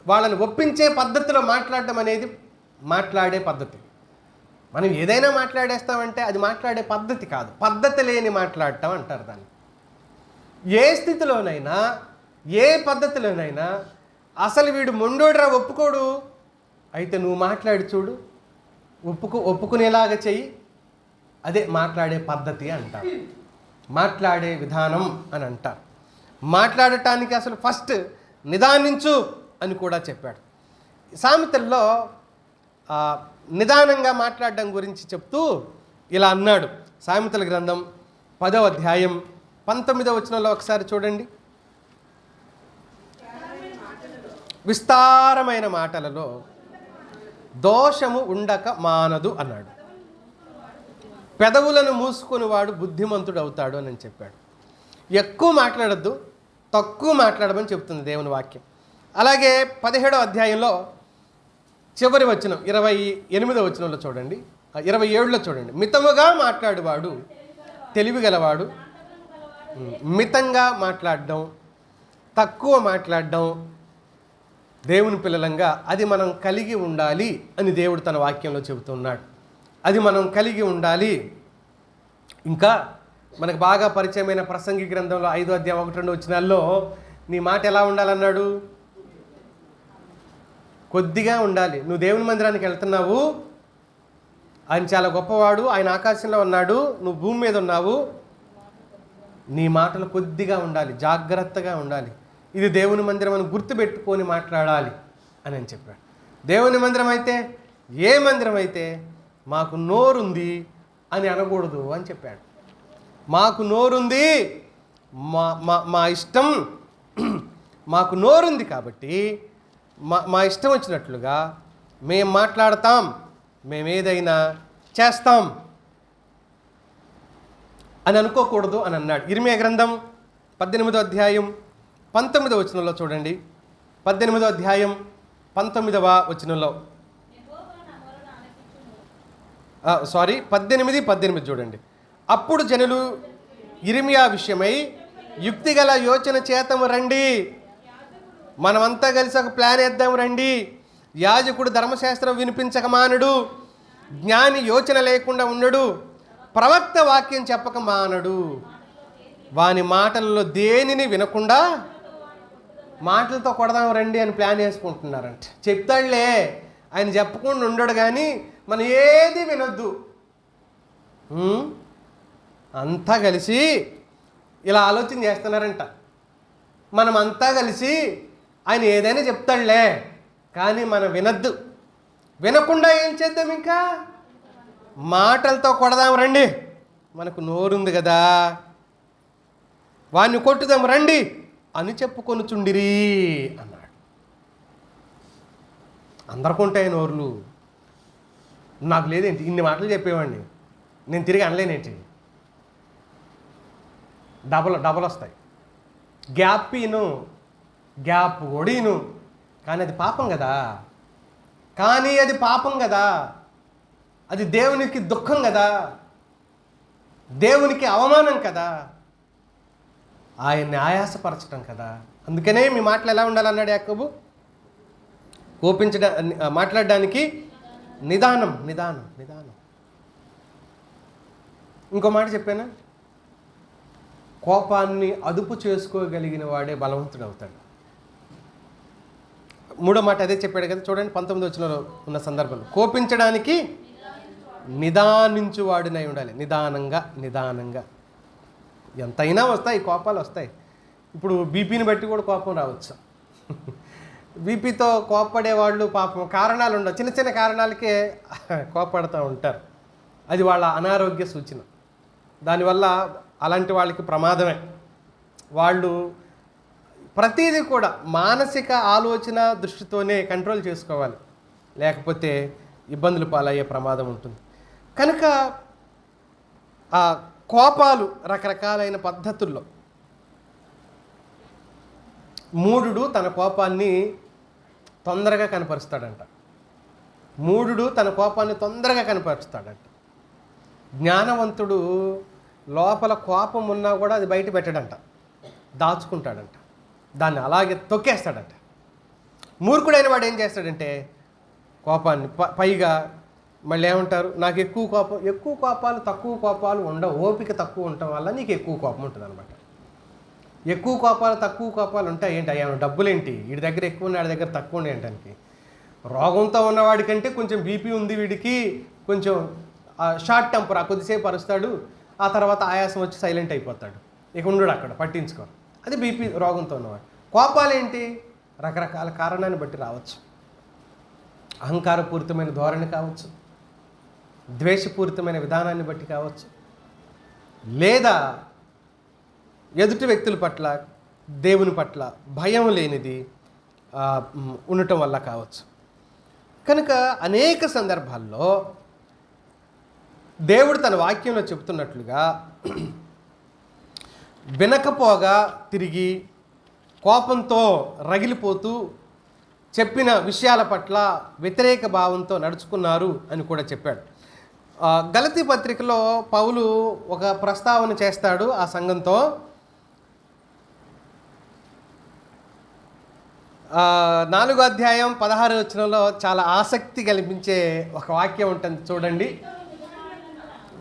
వాళ్ళని ఒప్పించే పద్ధతిలో మాట్లాడడం అనేది మాట్లాడే పద్ధతి. మనం ఏదైనా మాట్లాడేస్తామంటే అది మాట్లాడే పద్ధతి కాదు, పద్ధతి లేని మాట్లాడటం అంటారు దాన్ని. ఏ స్థితిలోనైనా, ఏ పద్ధతిలోనైనా అసలు వీడు మొండోడ్రా ఒప్పుకోడు, అయితే నువ్వు మాట్లాడి చూడు, ఒప్పుకునేలాగా చెయ్యి, అదే మాట్లాడే పద్ధతి అంటారు, మాట్లాడే విధానం అని అంటారు. మాట్లాడటానికి అసలు ఫస్ట్ నిదానించు అని కూడా చెప్పాడు. సామెతల్లో నిదానంగా మాట్లాడడం గురించి చెప్తూ ఇలా అన్నాడు. సామెతల గ్రంథం 10వ అధ్యాయం 19వ వచనంలో ఒకసారి చూడండి. విస్తారమైన మాటలలో దోషము ఉండక మానదు అన్నాడు. పెదవులను మూసుకొని వాడు బుద్ధిమంతుడు అవుతాడు అని చెప్పాడు. ఎక్కువ మాట్లాడద్దు, తక్కువ మాట్లాడమని చెప్తుంది దేవుని వాక్యం. అలాగే 17వ అధ్యాయంలో చివరి వచనం 28వ వచనంలో చూడండి, 27లో చూడండి. మితముగా మాట్లాడువాడు తెలివిగలవాడు. మితంగా మాట్లాడడం, తక్కువ మాట్లాడడం దేవుని పిల్లలంగా అది మనం కలిగి ఉండాలి అని దేవుడు తన వాక్యంలో చెబుతున్నాడు. అది మనం కలిగి ఉండాలి. ఇంకా మనకు బాగా పరిచయమైన ప్రసంగి గ్రంథంలో 5వ అధ్యాయం 1-2 వచనాల్లో నీ మాట ఎలా ఉండాలన్నాడు? కొద్దిగా ఉండాలి. నువ్వు దేవుని మందిరానికి వెళ్తున్నావు, ఆయన చాలా గొప్పవాడు, ఆయన ఆకాశంలో ఉన్నాడు, నువ్వు భూమి మీద ఉన్నావు, నీ మాటలు కొద్దిగా ఉండాలి, జాగ్రత్తగా ఉండాలి. ఇది దేవుని మందిరం అని గుర్తుపెట్టుకొని మాట్లాడాలి అని చెప్పాడు. దేవుని మందిరం అయితే, ఏ మందిరం అయితే మాకు నోరుంది అని అనకూడదు అని చెప్పాడు. మాకు నోరుంది, మా ఇష్టం, మాకు నోరుంది కాబట్టి మా ఇష్టం వచ్చినట్లుగా మేము మాట్లాడతాం, మేమేదైనా చేస్తాం అని అనుకోకూడదు అని అన్నాడు. ఇర్మియా గ్రంథం 18వ అధ్యాయం 19వ వచనంలో చూడండి. 18వ అధ్యాయం 19వ వచనంలో 18 చూడండి. అప్పుడు జనులు ఇర్మియా విషయమై యుక్తిగల యోచన చేతము రండి, మనమంతా కలిసి ఒక ప్లాన్ వేద్దాం రండి. యాజకుడు ధర్మశాస్త్రం వినిపించక మానడు, జ్ఞాని యోచన లేకుండా ఉండడు, ప్రవక్త వాక్యం చెప్పక మానడు. వాని మాటలలో దేనిని వినకుండా మాటలతో కొడదాం రండి అని ప్లాన్ వేసుకుంటున్నారంట. చెప్తాడులే, ఆయన చెప్పకుండా ఉండడు, కానీ మనం ఏది వినొద్దు. అంతా కలిసి ఇలా ఆలోచన చేస్తున్నారంట. మనం అంతా కలిసి ఆయన ఏదైనా చెప్తాడులే, కానీ మనం వినొద్దు. వినకుండా ఏం చేద్దాం? ఇంకా మాటలతో కొడదాం రండి, మనకు నోరుంది కదా, వాడిని కొట్టుదాం రండి అని చెప్పుకొని చుండిరి అన్నాడు. అందరికీ ఉంటాయి నోరులు, నాకు లేదేంటి? ఇన్ని మాటలు చెప్పేవాడిని, నేను తిరిగి అనలేనేంటి? డబల్ వస్తాయి. గ్యాప్ ఇను, గ్యాప్ ఒడిను, కానీ అది పాపం కదా, అది దేవునికి దుఃఖం కదా, దేవునికి అవమానం కదా, ఆయన్ని ఆయాసపరచడం కదా. అందుకనే మీ మాటలు ఎలా ఉండాలన్నాడు యాకోబు? మాట్లాడడానికి నిదానం. ఇంకో మాట చెప్పానా? కోపాన్ని అదుపు చేసుకోగలిగిన వాడే బలవంతుడు అవుతాడు. మూడో మాట అదే చెప్పాడు కదా, చూడండి 19వ వచనంలో ఉన్న సందర్భంలో. కోపించడానికి నిదానించువాడినై ఉండాలి. నిదానంగా. ఎంతైనా వస్తాయి, కోపాలు వస్తాయి. ఇప్పుడు బీపీని బట్టి కూడా కోపం రావచ్చు. బీపీతో కోప్పడే వాళ్ళు పాపం కారణాలు ఉండవు, చిన్న చిన్న కారణాలకే కోప్పడుతూ ఉంటారు. అది వాళ్ళ అనారోగ్య సూచన. దానివల్ల అలాంటి వాళ్ళకి ప్రమాదమే. వాళ్ళు ప్రతిదీ కూడా మానసిక ఆలోచన దృష్టితోనే కంట్రోల్ చేసుకోవాలి, లేకపోతే ఇబ్బందులు పాలయ్యే ప్రమాదం ఉంటుంది. కనుక ఆ కోపాలు రకరకాలైన పద్ధతుల్లో. మూఢుడు తన కోపాన్ని తొందరగా కనపరుస్తాడంట. జ్ఞానవంతుడు లోపల కోపం ఉన్నా కూడా అది బయట పెట్టడంట, దాచుకుంటాడంట, దాన్ని అలాగే తొక్కేస్తాడంట. మూర్ఖుడైన వాడు ఏం చేస్తాడంటే కోపాన్ని పైగా మళ్ళీ ఏమంటారు, నాకు ఎక్కువ కోపాలు తక్కువ కోపాలు ఉండవు, ఓపిక తక్కువ ఉండటం వల్ల నీకు ఎక్కువ కోపం ఉంటుంది అనమాట. ఎక్కువ కోపాలు తక్కువ కోపాలు ఉంటాయి ఏంటి? అయ్యా డబ్బులేంటి, వీడి దగ్గర ఎక్కువ ఉన్నాయి, వాడి దగ్గర తక్కువ ఉన్నాయి అంటానికి. రోగంతో ఉన్నవాడికంటే కొంచెం బీపీ ఉంది వీడికి, కొంచెం షార్ట్ టెంపర్, కొద్దిసేపు అరుస్తాడు, ఆ తర్వాత ఆయాసం వచ్చి సైలెంట్ అయిపోతాడు, ఇక ఉండడు అక్కడ, పట్టించుకోరు. అది బీపీ రోగంతో ఉన్నవాడు. కోపాలు ఏంటి? రకరకాల కారణాన్ని బట్టి రావచ్చు. అహంకారపూరితమైన ధోరణి కావచ్చు, ద్వేషపూరితమైన విధానాన్ని బట్టి కావచ్చు, లేదా ఎదుటి వ్యక్తుల పట్ల దేవుని పట్ల భయం లేనిది ఉండటం వల్ల కావచ్చు. కనుక అనేక సందర్భాల్లో దేవుడు తన వాక్యంలో చెబుతున్నట్లుగా వినకపోగా తిరిగి కోపంతో రగిలిపోతూ చెప్పిన విషయాల పట్ల వ్యతిరేక భావంతో నడుచుకున్నారు అని కూడా చెప్పాడు. గలతీ పత్రికలో పౌలు ఒక ప్రస్తావన చేస్తాడు ఆ సంఘంతో. 4వ అధ్యాయం 16వ వచనంలో చాలా ఆసక్తి కల్పించే ఒక వాక్యం ఉంటుంది, చూడండి.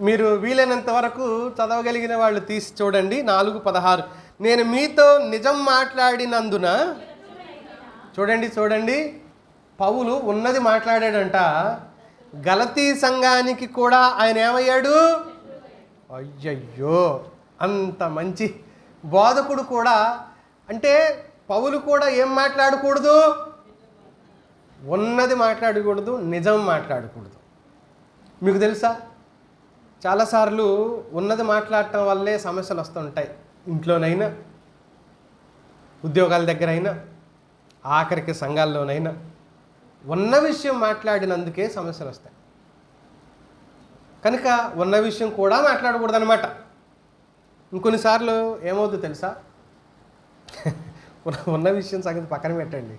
మీరు వీలైనంత వరకు చదవగలిగిన వాళ్ళు తీసి చూడండి. 4:16, నేను మీతో నిజం మాట్లాడినందున. చూడండి, పౌలు ఉన్నది మాట్లాడాడంట. గలతీ సంఘానికి కూడా ఆయన ఏమయ్యాడు? అయ్యయ్యో, అంత మంచి బోధకుడు కూడా. అంటే పౌలు కూడా ఏం మాట్లాడకూడదు? ఉన్నది మాట్లాడకూడదు, నిజం మాట్లాడకూడదు. మీకు తెలుసా, చాలాసార్లు ఉన్నది మాట్లాడటం వల్లే సమస్యలు వస్తుంటాయి. ఇంట్లోనైనా, ఉద్యోగాల దగ్గర అయినా, ఆఖరికి సంఘాల్లోనైనా ఉన్న విషయం మాట్లాడినందుకే సమస్యలు వస్తాయి. కనుక ఉన్న విషయం కూడా మాట్లాడకూడదు అనమాట. ఇంకొన్నిసార్లు ఏమవుతుందో తెలుసా, ఉన్న విషయం సంగతి పక్కన పెట్టండి,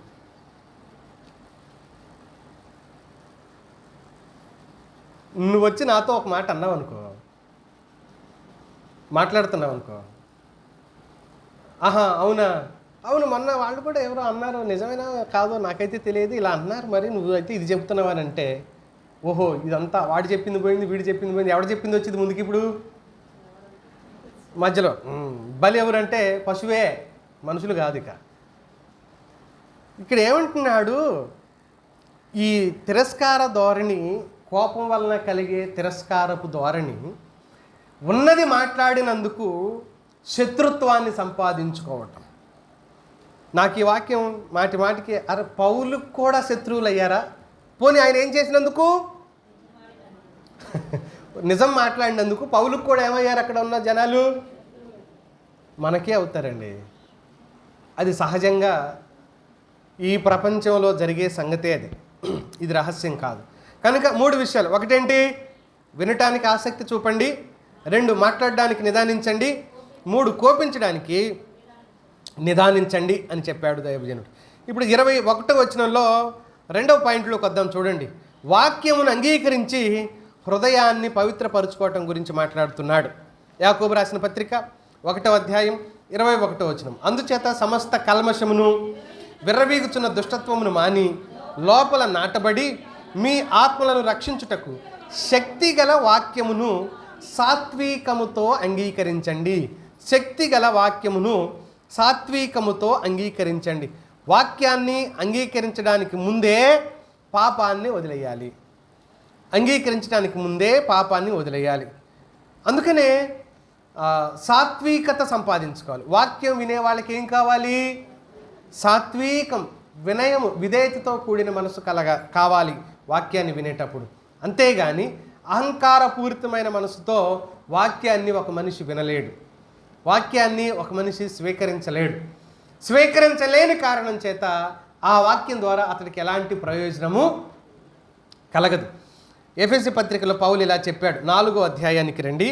నువ్వు వచ్చి నాతో ఒక మాట అన్నావు అనుకో, మాట్లాడుతున్నావు అనుకో, ఆహా అవునా, అవును మొన్న వాళ్ళు కూడా ఎవరో అన్నారు, నిజమైనా కాదో నాకైతే తెలియదు, ఇలా అన్నారు, మరి నువ్వు అయితే ఇది చెప్తున్నావు అని అంటే, ఓహో ఇదంతా వాడు చెప్పింది పోయింది, వీడు చెప్పింది పోయింది, ఎవడు చెప్పింది వచ్చింది ముందుకి? ఇప్పుడు మధ్యలో బలి ఎవరంటే పశువే, మనుషులు కాదు. ఇక్కడ ఏమంటున్నాడు, ఈ తిరస్కార ధోరణి, కోపం వలన కలిగే తిరస్కారపు ధోరణి, ఉన్నది మాట్లాడినందుకు శత్రుత్వాన్ని సంపాదించుకోవటం. నాకు ఈ వాక్యం మాటి మాటికి, అరే పౌలుకు కూడా శత్రువులు అయ్యారా? పోనీ ఆయన ఏం చేసినందుకు? నిజం మాట్లాడినందుకు పౌలుకు కూడా ఏమయ్యారు అక్కడ ఉన్న జనాలు? మనకే అవుతారండి. అది సహజంగా ఈ ప్రపంచంలో జరిగే సంగతే అది, ఇది రహస్యం కాదు. కనుక 3 విషయాలు. ఒకటేంటి? వినటానికి ఆసక్తి చూపండి. 2 మాట్లాడడానికి నిదానించండి. 3 కోపించడానికి నిదానించండి అని చెప్పాడు దైవజనుడు. ఇప్పుడు 21వ వచనంలో 2వ పాయింట్లోకి వద్దాం చూడండి. వాక్యమును అంగీకరించి హృదయాన్ని పవిత్రపరుచుకోవటం గురించి మాట్లాడుతున్నాడు. యాకోబు రాసిన పత్రిక 1వ అధ్యాయం 21వ వచనం. అందుచేత సమస్త కల్మషమును విర్రవీగుచున్న దుష్టత్వమును మాని లోపల నాటబడి మీ ఆత్మలను రక్షించుటకు శక్తిగల వాక్యమును సాత్వికముతో అంగీకరించండి. శక్తిగల వాక్యమును సాత్వికముతో అంగీకరించండి. వాక్యాన్ని అంగీకరించడానికి ముందే పాపాన్ని వదిలేయాలి. అంగీకరించడానికి ముందే పాపాన్ని వదిలేయాలి. అందుకనే సాత్వికత సంపాదించుకోవాలి. వాక్యం వినే వాళ్ళకి ఏం కావాలి? సాత్వికం, వినయము, విధేయతతో కూడిన మనసు కావాలి వాక్యాన్ని వినేటప్పుడు. అంతేగాని అహంకారపూరితమైన మనసుతో వాక్యాన్ని ఒక మనిషి వినలేడు. వాక్యాన్ని ఒక మనిషి స్వీకరించలేడు. స్వీకరించలేని కారణం చేత ఆ వాక్యం ద్వారా అతడికి ఎలాంటి ప్రయోజనము కలగదు. ఎఫెసీ పత్రికలో పౌలు ఇలా చెప్పాడు. 4వ అధ్యాయానికి రండి.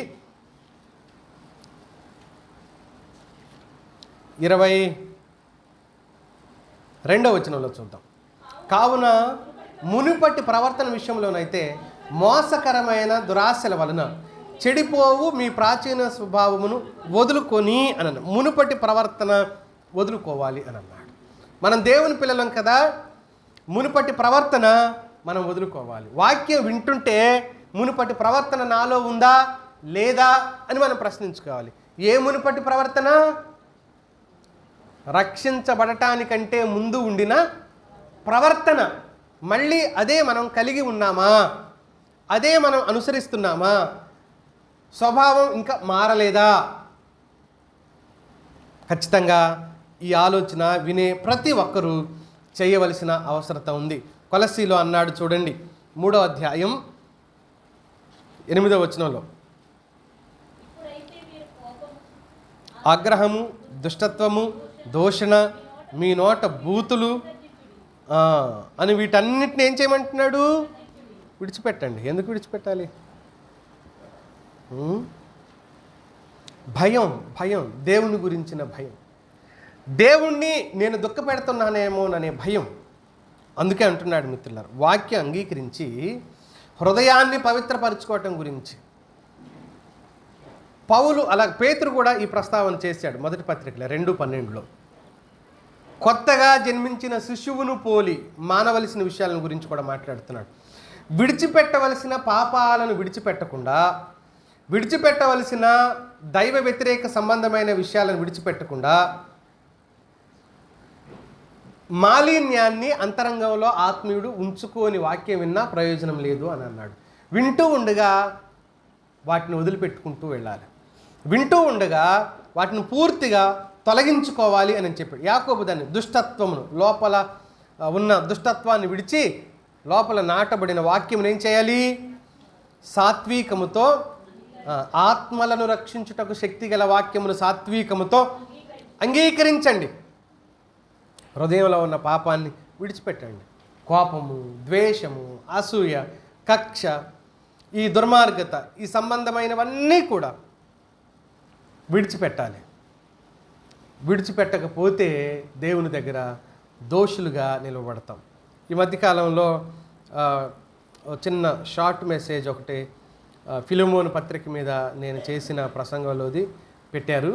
22వ వచనంలో చూద్దాం. కావున మునుపటి ప్రవర్తన విషయంలోనైతే మోసకరమైన దురాశల వలన చెడిపోవు మీ ప్రాచీన స్వభావమును వదులుకొని అని అన్నాడు. మునుపటి ప్రవర్తన వదులుకోవాలి అని అన్నాడు. మనం దేవుని పిల్లలం కదా, మునుపటి ప్రవర్తన మనం వదులుకోవాలి. వాక్యం వింటుంటే మునుపటి ప్రవర్తన నాలో ఉందా లేదా అని మనం ప్రశ్నించుకోవాలి. ఏ మునుపటి ప్రవర్తన? రక్షించబడటానికంటే ముందు ఉండిన ప్రవర్తన. మళ్ళీ అదే మనం కలిగి ఉన్నామా? అదే మనం అనుసరిస్తున్నామా? స్వభావం ఇంకా మారలేదా? ఖచ్చితంగా ఈ ఆలోచన వినే ప్రతి ఒక్కరూ చేయవలసిన అవసరత ఉంది. కొలస్సీలో అన్నాడు చూడండి, 3వ అధ్యాయం 8వ వచనంలో, ఆగ్రహము, దుష్టత్వము, దూషణ, మీ నోట బూతులు అని వీటన్నిటిని ఏం చేయమంటున్నాడు? విడిచిపెట్టండి. ఎందుకు విడిచిపెట్టాలి? భయం, దేవుని గురించిన భయం, దేవుణ్ణి నేను దుఃఖపెడుతున్నానేమోననే భయం. అందుకే అంటున్నాడు మిత్రులారా, వాక్యం అంగీకరించి హృదయాన్ని పవిత్రపరచుకోవటం గురించి. పౌలు పేతురు కూడా ఈ ప్రస్తావన చేశాడు మొదటి పత్రికలో 2:12లో. కొత్తగా జన్మించిన శిశువును పోలి మానవలసిన విషయాలను గురించి కూడా మాట్లాడుతున్నాడు. విడిచిపెట్టవలసిన పాపాలను విడిచిపెట్టకుండా, విడిచిపెట్టవలసిన దైవ వ్యతిరేక సంబంధమైన విషయాలను విడిచిపెట్టకుండా, మాలిన్యాన్ని అంతరంగంలో ఆత్మీయుడు ఉంచుకొని వాక్యం విన్నా ప్రయోజనం లేదు అని అన్నాడు. వింటూ ఉండగా వాటిని వదిలిపెట్టుకుంటూ వెళ్ళాలి. వింటూ ఉండగా వాటిని పూర్తిగా తొలగించుకోవాలి అని చెప్పాడు. యాకోబు దాన్ని దుష్టత్వమును, లోపల ఉన్న దుష్టత్వాన్ని విడిచి లోపల నాటబడిన వాక్యం ఏం చేయాలి? సాత్వికముతో, ఆత్మలను రక్షించుటకు శక్తిగల వాక్యమును సాత్వికముతో అంగీకరించండి. హృదయంలో ఉన్న పాపాన్ని విడిచిపెట్టండి. కోపము, ద్వేషము, అసూయ, కక్ష, ఈ దుర్మార్గత, ఈ సంబంధమైనవన్నీ కూడా విడిచిపెట్టాలి. విడిచిపెట్టకపోతే దేవుని దగ్గర దోషులుగా నిలబడతాం. ఈ మధ్యకాలంలో చిన్న షార్ట్ మెసేజ్ ఒకటి ఫిలోమోను పత్రిక మీద నేను చేసిన ప్రసంగంలోది పెట్టారు.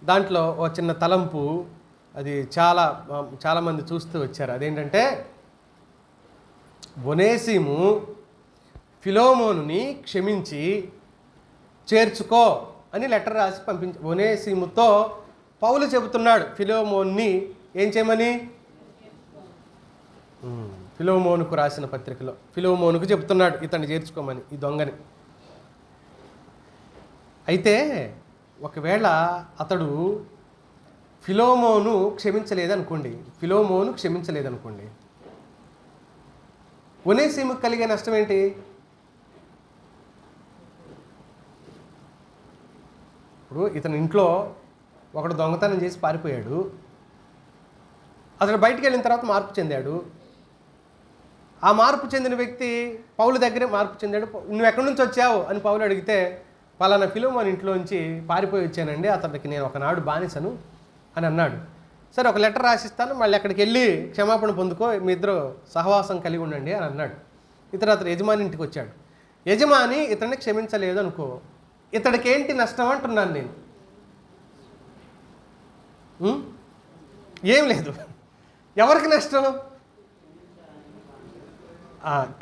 దాంట్లో ఒక చిన్న తలంపు, అది చాలామంది చూస్తూ వచ్చారు. అదేంటంటే, ఒనేసిము ఫిలోమోనుని క్షమించి చేర్చుకో అని లెటర్ రాసి ఒనేసిముతో పౌలు చెబుతున్నాడు ఫిలోమోన్ని ఏం చేయమని. ఫిలోమోనుకు రాసిన పత్రికలో ఫిలోమోనుకు చెబుతున్నాడు ఇతన్ని చేర్చుకోమని, ఈ దొంగని. అయితే ఒకవేళ అతడు ఫిలోమోను క్షమించలేదనుకోండి, ఒనేసిముకు కలిగే నష్టం ఏంటి? ఇప్పుడు ఇతని ఇంట్లో ఒకడు దొంగతనం చేసి పారిపోయాడు. అతడు బయటికి వెళ్ళిన తర్వాత మార్పు చెందాడు. ఆ మార్పు చెందిన వ్యక్తి పౌలు దగ్గరే మార్పు చెందాడు. నువ్వు ఎక్కడి నుంచి వచ్చావు అని పౌలు అడిగితే, పలానా ఫిలోమోను ఇంట్లోంచి పారిపోయి వచ్చానండి, అతడికి నేను ఒకనాడు బానిసను అని అన్నాడు. సరే ఒక లెటర్ రాసిస్తాను, మళ్ళీ అక్కడికి వెళ్ళి క్షమాపణ పొందుకో, మీ ఇద్దరు సహవాసం కలిగి ఉండండి అని అన్నాడు. అతను యజమాని ఇంటికి వచ్చాడు. యజమాని ఇతన్ని క్షమించలేదు అనుకో, ఇతడికి ఏంటి నష్టం అంటున్నాను నేను? ఏం లేదు. ఎవరికి నష్టం?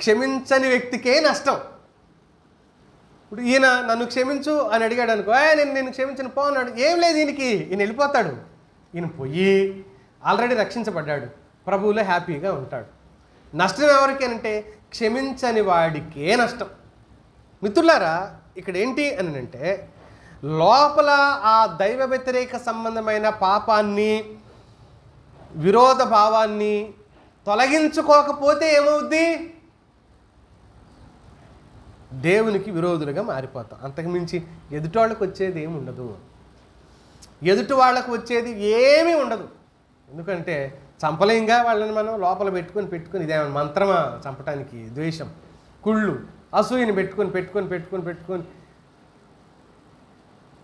క్షమించని వ్యక్తికే నష్టం. ఇప్పుడు ఈయన నన్ను క్షమించు అని అడిగాడు అనుకో, నేను క్షమించను పో అన్నాడు, ఏం లేదు ఈయన వెళ్ళిపోతాడు. ఈయన పోయి ఆల్రెడీ రక్షించబడ్డాడు, ప్రభువులో హ్యాపీగా ఉంటాడు. నష్టం ఎవరికి అంటే క్షమించని వాడికే నష్టం. మిత్రులారా, ఇక్కడ ఏంటి అని అంటే లోపల ఆ దైవ వ్యతిరేక సంబంధమైన పాపాన్ని, విరోధ భావాన్ని తొలగించుకోకపోతే ఏమవుద్ది? దేవునికి విరోధులుగా మారిపోతాం. అంతకుమించి ఎదుటి వాళ్ళకు వచ్చేది ఏమి ఉండదు. ఎదుటి వాళ్ళకు వచ్చేది ఏమీ ఉండదు. ఎందుకంటే చంపలేంగా వాళ్ళని మనం లోపల పెట్టుకొని ఇదేమన్నా మంత్రమా చంపటానికి? ద్వేషం, కుళ్ళు, అసూయని పెట్టుకొని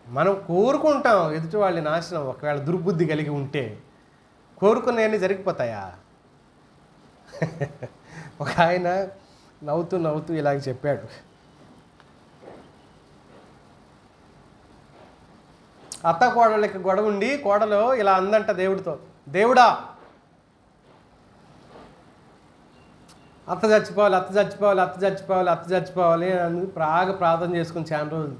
మనం కోరుకుంటాం ఎదుటి వాళ్ళ నాశనం. ఒకవేళ దుర్బుద్ధి కలిగి ఉంటే కోరుకున్నవన్నీ జరిగిపోతాయా? ఒక ఆయన నవ్వుతూ ఇలాగ చెప్పాడు. అత్త కోడళ్ళకి గొడవ ఉండి కోడలు ఇలా అందంట దేవుడితో, దేవుడా అత్త చచ్చిపోవాలి అని ప్రార్థన చేసుకుని చాలా రోజుల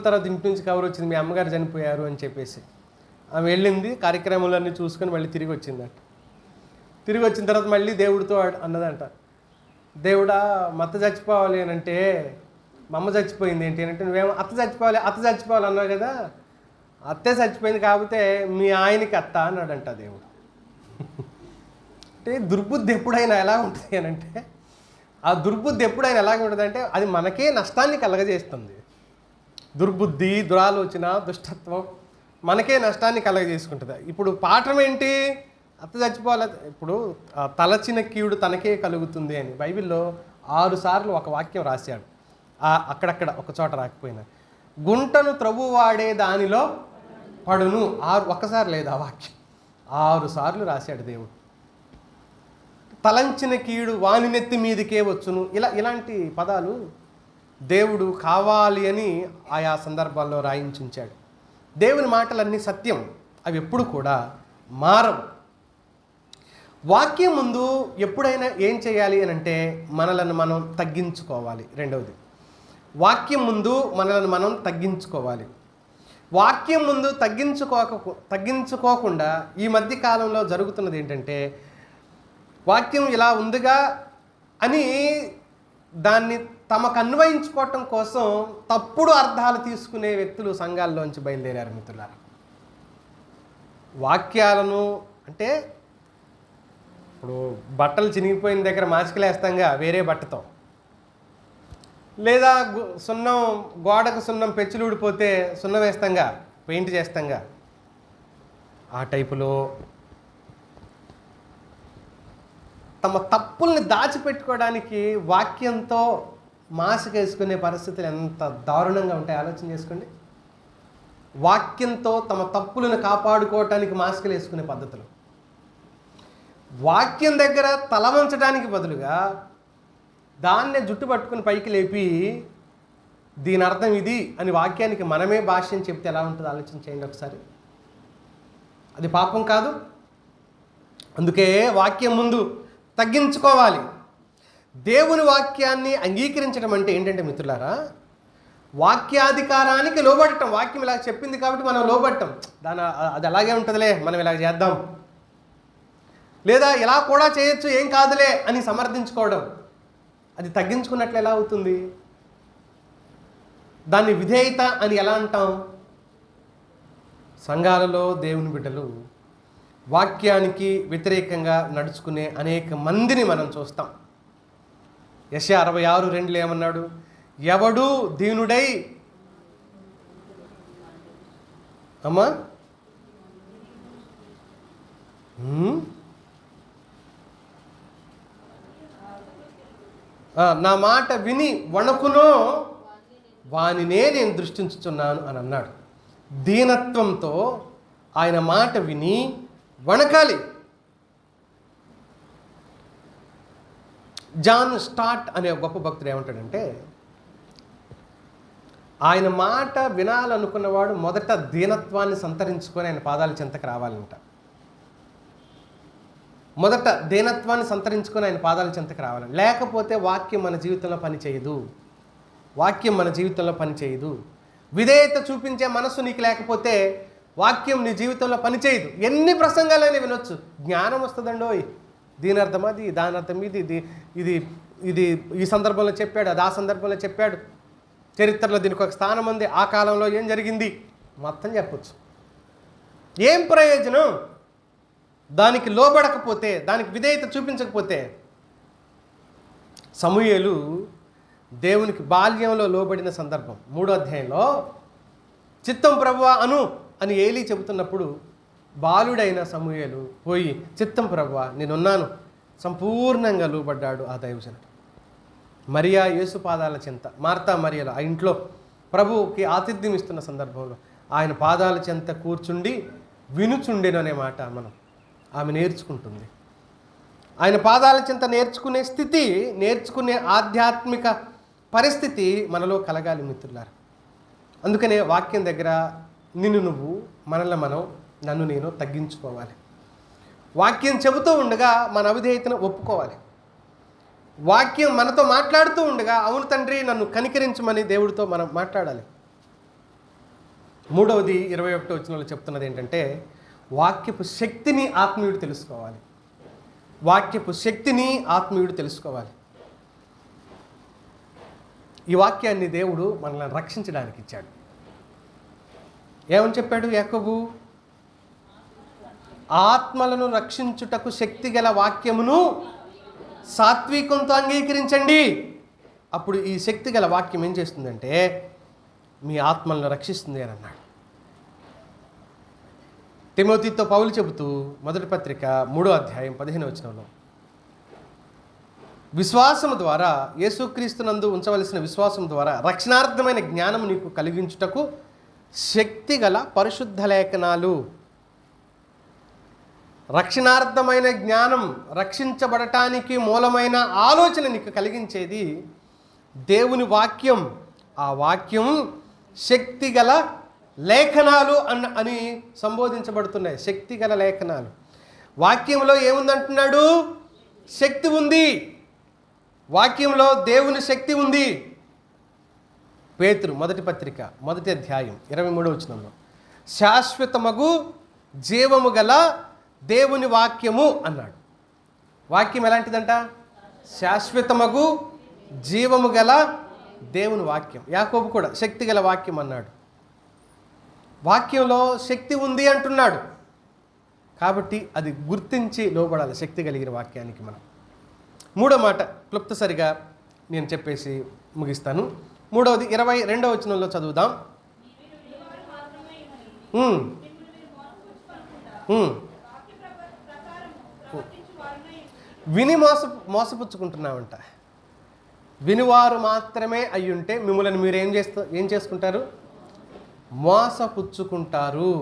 తర్వాత ఇంటి నుంచి కవర్ వచ్చింది, మీ అమ్మగారు చనిపోయారు అని చెప్పేసి. ఆమె వెళ్ళింది, కార్యక్రమాలన్నీ చూసుకొని మళ్ళీ తిరిగి వచ్చిందంట. తిరిగి వచ్చిన తర్వాత మళ్ళీ దేవుడితో అన్నదంట, దేవుడా మా అత్త చచ్చిపోవాలి అని అంటే, మా అమ్మ చచ్చిపోయింది ఏంటి అంటే, నువ్వేమో అత్త చచ్చిపోవాలి అన్నావు కదా, అత్తే చచ్చిపోయింది కాకపోతే మీ ఆయనకి అత్త అన్నాడంట దేవుడు. అంటే దుర్బుద్ధి ఎప్పుడైనా ఎలా ఉంటుంది అని అంటే, ఆ దుర్బుద్ధి ఎప్పుడైనా ఎలాగ ఉంటుంది అంటే అది మనకే నష్టాన్ని కలగజేస్తుంది. దుర్బుద్ధి, దురాలోచన, దుష్టత్వం మనకే నష్టాన్ని కలగజేసుకుంటుంది. ఇప్పుడు పాఠం ఏంటి? అత్త చచ్చిపోవాలి. ఇప్పుడు తలచిన కీడు తనకే కలుగుతుంది అని బైబిల్లో 6 సార్లు ఒక వాక్యం రాశాడు. అక్కడక్కడ ఒక చోట రాకపోయినా, గుంటను త్రవ్వువాడే దానిలో పడును. ఒక్కసారి లేదు ఆ వాక్యం, 6 సార్లు రాశాడు దేవుడు. తలంచిన కీడు వాని నెత్తి మీదకే వచ్చును, ఇలాంటి పదాలు దేవుడు కావాలి అని ఆయా సందర్భాల్లో రాయించుంచాడు. దేవుని మాటలన్నీ సత్యం, అవి ఎప్పుడు కూడా మారవు. వాక్యం ముందు ఎప్పుడైనా ఏం చేయాలి అని అంటే మనలను మనం తగ్గించుకోవాలి. రెండవది, వాక్యం ముందు మనలను మనం తగ్గించుకోవాలి. వాక్యం ముందు తగ్గించుకోకుండా ఈ మధ్య కాలంలో జరుగుతున్నది ఏంటంటే, వాక్యం ఇలా ఉందిగా అని దాన్ని తమకు అన్వయించుకోవటం కోసం తప్పుడు అర్థాలు తీసుకునే వ్యక్తులు సంఘాల్లోంచి బయలుదేరారు. మిత్రులారా, వాక్యాలను అంటే ఇప్పుడు బట్టలు చినిగిపోయిన దగ్గర మాసికలేస్తాంగా వేరే బట్టతో, లేదా గోడకు సున్నం పెచ్చులు ఊడిపోతే సున్నం వేస్తాంగా, పెయింట్ చేస్తాంగా, ఆ టైపులో తమ తప్పుల్ని దాచిపెట్టుకోవడానికి వాక్యంతో మాసిక వేసుకునే పరిస్థితులు ఎంత దారుణంగా ఉంటాయి ఆలోచన చేసుకోండి. వాక్యంతో తమ తప్పులను కాపాడుకోవటానికి మాస్కులు వేసుకునే పద్ధతులు, వాక్యం దగ్గర తల వంచడానికి బదులుగా దాన్నే జుట్టు పట్టుకుని పైకి లేపి దీని అర్థం ఇది అని వాక్యానికి మనమే భాష్యం చెప్తే ఎలా ఉంటుందో ఆలోచన చేయండి ఒకసారి. అది పాపం కాదు. అందుకే వాక్యం ముందు తగ్గించుకోవాలి. దేవుని వాక్యాన్ని అంగీకరించడం అంటే ఏంటంటే మిత్రులారా, వాక్యాధికారానికి లోబడటం. వాక్యం ఇలా చెప్పింది కాబట్టి మనం లోబడటం, అది అలాగే ఉంటుందిలే మనం ఇలా చేద్దాం, లేదా ఇలా కూడా చేయొచ్చు ఏం కాదులే అని సమర్థించుకోవడం, అది తగ్గించుకున్నట్లు ఎలా అవుతుంది? దాన్ని విధేయత అని ఎలా అంటాం? సంఘాలలో దేవుని బిడ్డలు వాక్యానికి వ్యతిరేకంగా నడుచుకునే అనేక మందిని మనం చూస్తాం. యెషయా 66:2 ఏమన్నాడు? ఎవడు దీనుడై అమ్మా నా మాట విని వణకునో వానినే నేను దృష్టించుచున్నాను అని అన్నాడు. దీనత్వంతో ఆయన మాట విని వణకాలి. జాన్ స్టార్ట్ అనే గొప్ప భక్తుడు ఏమంటాడంటే, ఆయన మాట వినాలనుకున్నవాడు మొదట దీనత్వాన్ని సంతరించుకొని ఆయన పాదాల చెంతకు రావాలంట. మొదట దీనత్వాన్ని సంతరించుకొని ఆయన పాదాల చెంతకు రావాలి. లేకపోతే వాక్యం మన జీవితంలో పనిచేయదు. వాక్యం మన జీవితంలో పనిచేయదు. విధేయత చూపించే మనసు నీకు లేకపోతే వాక్యం నీ జీవితంలో పనిచేయదు. ఎన్ని ప్రసంగాలైనా వినొచ్చు, జ్ఞానం వస్తుందండోయ్. దీని అర్థం అది, దాని అర్థం ఇది, ఇది ఇది ఈ సందర్భంలో చెప్పాడు, అది ఆ సందర్భంలో చెప్పాడు, చరిత్రలో దీనికి ఒక స్థానం ఉంది, ఆ కాలంలో ఏం జరిగింది మొత్తం చెప్పొచ్చు. ఏం ప్రయోజనం? దానికి లోబడకపోతే, దానికి విధేయత చూపించకపోతే. సమూయేలు దేవునికి బాల్యంలో లోబడిన సందర్భం 3వ అధ్యాయంలో, చిత్తం ప్రభువా అను అని ఏలీ చెబుతున్నప్పుడు బాలుడైన సమూయేలు పోయి చిత్తం ప్రభువా నేనున్నాను సంపూర్ణంగా లోబడ్డాడు ఆ దైవజనుడు. మరియా యేసు పాదాల చెంత, మార్తా మరియలు ఆ ఇంట్లో ప్రభువుకి ఆతిథ్యం ఇస్తున్న సందర్భంలో ఆయన పాదాల చెంత కూర్చుండి వినుచుండెను అనే మాట ఆమె నేర్చుకుంటుంది. ఆయన పాదాల చెంత నేర్చుకునే స్థితి, నేర్చుకునే ఆధ్యాత్మిక పరిస్థితి మనలో కలగాలి మిత్రులారా. అందుకనే వాక్యం దగ్గర నిన్ను నువ్వు, మనల్ని మనం, నన్ను నేను తగ్గించుకోవాలి. వాక్యం చెబుతూ ఉండగా మన అవిధేయతను ఒప్పుకోవాలి. వాక్యం మనతో మాట్లాడుతూ ఉండగా అవును తండ్రి నన్ను కనికరించమని దేవుడితో మనం మాట్లాడాలి. 3వది 21వ వచనంలో చెప్తున్నది ఏంటంటే, వాక్యపు శక్తిని ఆత్మీయుడు తెలుసుకోవాలి. వాక్యపు శక్తిని ఆత్మీయుడు తెలుసుకోవాలి. ఈ వాక్యాన్ని దేవుడు మనల్ని రక్షించడానికి ఇచ్చాడు. ఏమని చెప్పాడు యాకోబు? ఆత్మలను రక్షించుటకు శక్తి గల వాక్యమును సాత్వికంతో అంగీకరించండి. అప్పుడు ఈ శక్తి గల వాక్యం ఏం చేస్తుందంటే మీ ఆత్మలను రక్షిస్తుంది అని అన్నాడు. తిమోతితో పౌలు చెబుతూ మొదటి పత్రిక 3వ అధ్యాయం 15వ వచనంలో, విశ్వాసము ద్వారా యేసుక్రీస్తునందు ఉంచవలసిన విశ్వాసం ద్వారా రక్షణార్థమైన జ్ఞానం నీకు కలిగించుటకు శక్తి గల పరిశుద్ధ లేఖనాలు. రక్షణార్థమైన జ్ఞానం, రక్షించబడటానికి మూలమైన ఆలోచన నీకు కలిగించేది దేవుని వాక్యం. ఆ వాక్యం శక్తిగల లేఖనాలు అని సంబోధించబడుతున్నాయి. శక్తిగల లేఖనాలు. వాక్యంలో ఏముందంటున్నాడు? శక్తి ఉంది. వాక్యంలో దేవుని శక్తి ఉంది. పేతురు మొదటి పత్రిక 1వ అధ్యాయం 23వ వచనంలో, శాశ్వతమగు జీవము గల దేవుని వాక్యము అన్నాడు. వాక్యం ఎలాంటిదంట? శాశ్వతమగు జీవము గల దేవుని వాక్యం. యాకోబు కూడా శక్తి గల వాక్యం అన్నాడు. వాక్యంలో శక్తి ఉంది అంటున్నాడు కాబట్టి అది గుర్తించి లోబడాలి శక్తి కలిగిన వాక్యానికి మనం. 3వ మాట క్లుప్తసరిగా నేను చెప్పేసి ముగిస్తాను. 3వది 22వ వచనంలో చదువుదాం. విని మోసపుచ్చుకుంటున్నామంట. వినివారు మాత్రమే అయ్యుంటే మిమ్మల్ని మీరు ఏం చేసుకుంటారు? మోసపుచ్చుకుంటారు.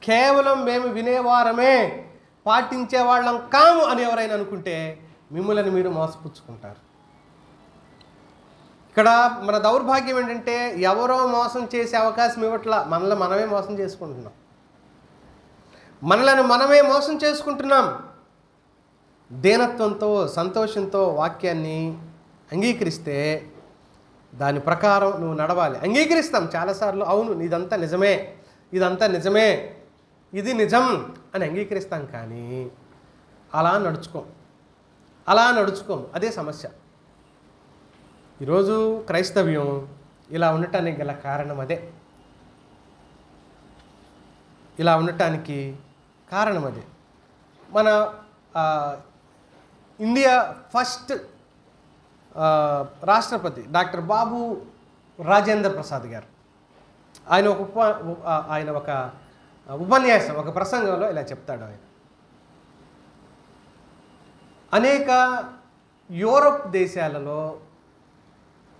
కేవలం మేము వినేవారమే, పాటించేవాళ్ళం కాము అని ఎవరైనా అనుకుంటే మిమ్మల్ని మీరు మోసపుచ్చుకుంటారు. ఇక్కడ మన దౌర్భాగ్యం ఏంటంటే ఎవరో మోసం చేసే అవకాశం ఇవ్వట్లా, మనల్ని మనమే మోసం చేసుకుంటున్నాం. మనలను మనమే మోసం చేసుకుంటున్నాం. దీనత్వంతో, సంతోషంతో వాక్యాన్ని అంగీకరిస్తే దాని ప్రకారం నువ్వు నడవాలి. అంగీకరిస్తాం చాలాసార్లు, అవును ఇదంతా నిజమే, ఇదంతా నిజమే, ఇది నిజం అని అంగీకరిస్తాం. కానీ అలా నడుచుకోం. అదే సమస్య. ఈరోజు క్రైస్తవ్యం ఇలా ఉండటానికి గల కారణం అదే. ఇలా ఉండటానికి కారణం అదే. మన ఇండియా ఫస్ట్ రాష్ట్రపతి డాక్టర్ బాబు రాజేంద్ర ప్రసాద్ గారు, ఆయన ఒక ఉపన్యాసం, ఒక ప్రసంగంలో ఇలా చెప్తాడు. ఆయన అనేక యూరోప్ దేశాలలో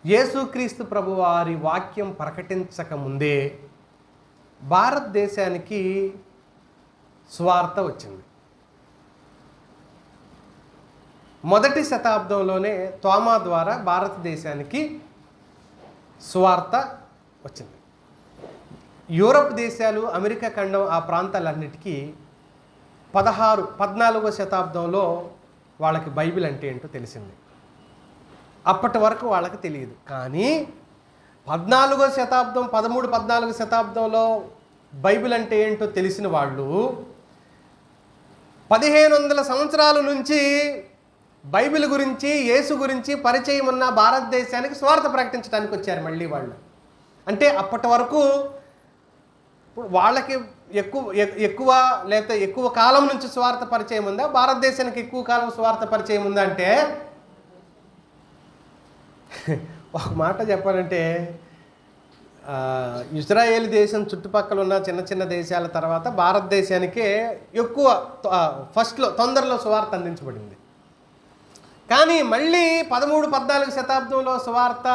యేసుక్రీస్తు ప్రభువారి వాక్యం ప్రకటించకముందే భారతదేశానికి సువార్త వచ్చింది. మొదటి శతాబ్దంలోనే తోమా ద్వారా భారతదేశానికి సువార్త వచ్చింది. యూరప్ దేశాలు, అమెరికా ఖండం, ఆ ప్రాంతాలన్నిటికీ 14వ శతాబ్దంలో వాళ్ళకి బైబిల్ అంటే ఏంటో తెలిసింది. అప్పటి వరకు వాళ్ళకి తెలియదు. కానీ 14వ శతాబ్దం, 14వ శతాబ్దంలో బైబిల్ అంటే ఏంటో తెలిసిన వాళ్ళు 1500 సంవత్సరాల నుంచి బైబిల్ గురించి, యేసు గురించి పరిచయం ఉన్న భారతదేశానికి స్వార్థ ప్రకటించడానికి వచ్చారు మళ్ళీ వాళ్ళు. అంటే అప్పటి వరకు వాళ్ళకి ఎక్కువ లేకపోతే ఎక్కువ కాలం నుంచి స్వార్థ పరిచయం ఉందా, భారతదేశానికి ఎక్కువ కాలం స్వార్థ పరిచయం ఉందా అంటే ఒక మాట చెప్పాలంటే ఇజ్రాయేల్ దేశం చుట్టుపక్కల ఉన్న చిన్న చిన్న దేశాల తర్వాత భారతదేశానికే ఎక్కువ ఫస్ట్లో తొందరలో సువార్త అందించబడింది. కానీ మళ్ళీ 13-14 శతాబ్దంలో సువార్త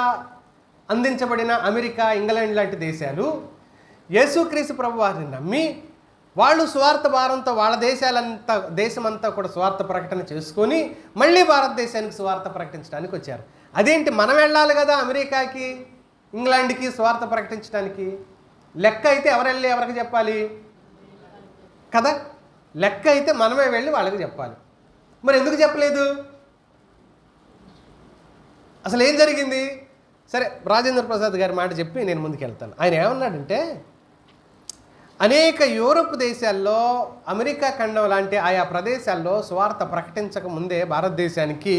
అందించబడిన అమెరికా, ఇంగ్లాండ్ లాంటి దేశాలు యేసుక్రీస్తు ప్రభువారిని నమ్మి వాళ్ళు సువార్త భారంతో వాళ్ళ దేశమంతా కూడా సువార్త ప్రకటన చేసుకొని మళ్ళీ భారతదేశానికి సువార్త ప్రకటించడానికి వచ్చారు. అదేంటి, మనం వెళ్ళాలి కదా అమెరికాకి, ఇంగ్లాండ్కి సువార్త ప్రకటించడానికి. లెక్క అయితే ఎవరికి చెప్పాలి కదా, లెక్క అయితే మనమే వెళ్ళి వాళ్ళకి చెప్పాలి. మరి ఎందుకు చెప్పలేదు? అసలు ఏం జరిగింది? సరే, రాజేంద్ర ప్రసాద్ గారి మాట చెప్పి నేను ముందుకెళ్తాను. ఆయన ఏమన్నాడంటే, అనేక యూరప్ దేశాల్లో, అమెరికా ఖండం లాంటి ఆయా ప్రదేశాల్లో సువార్త ప్రకటించక ముందే భారతదేశానికి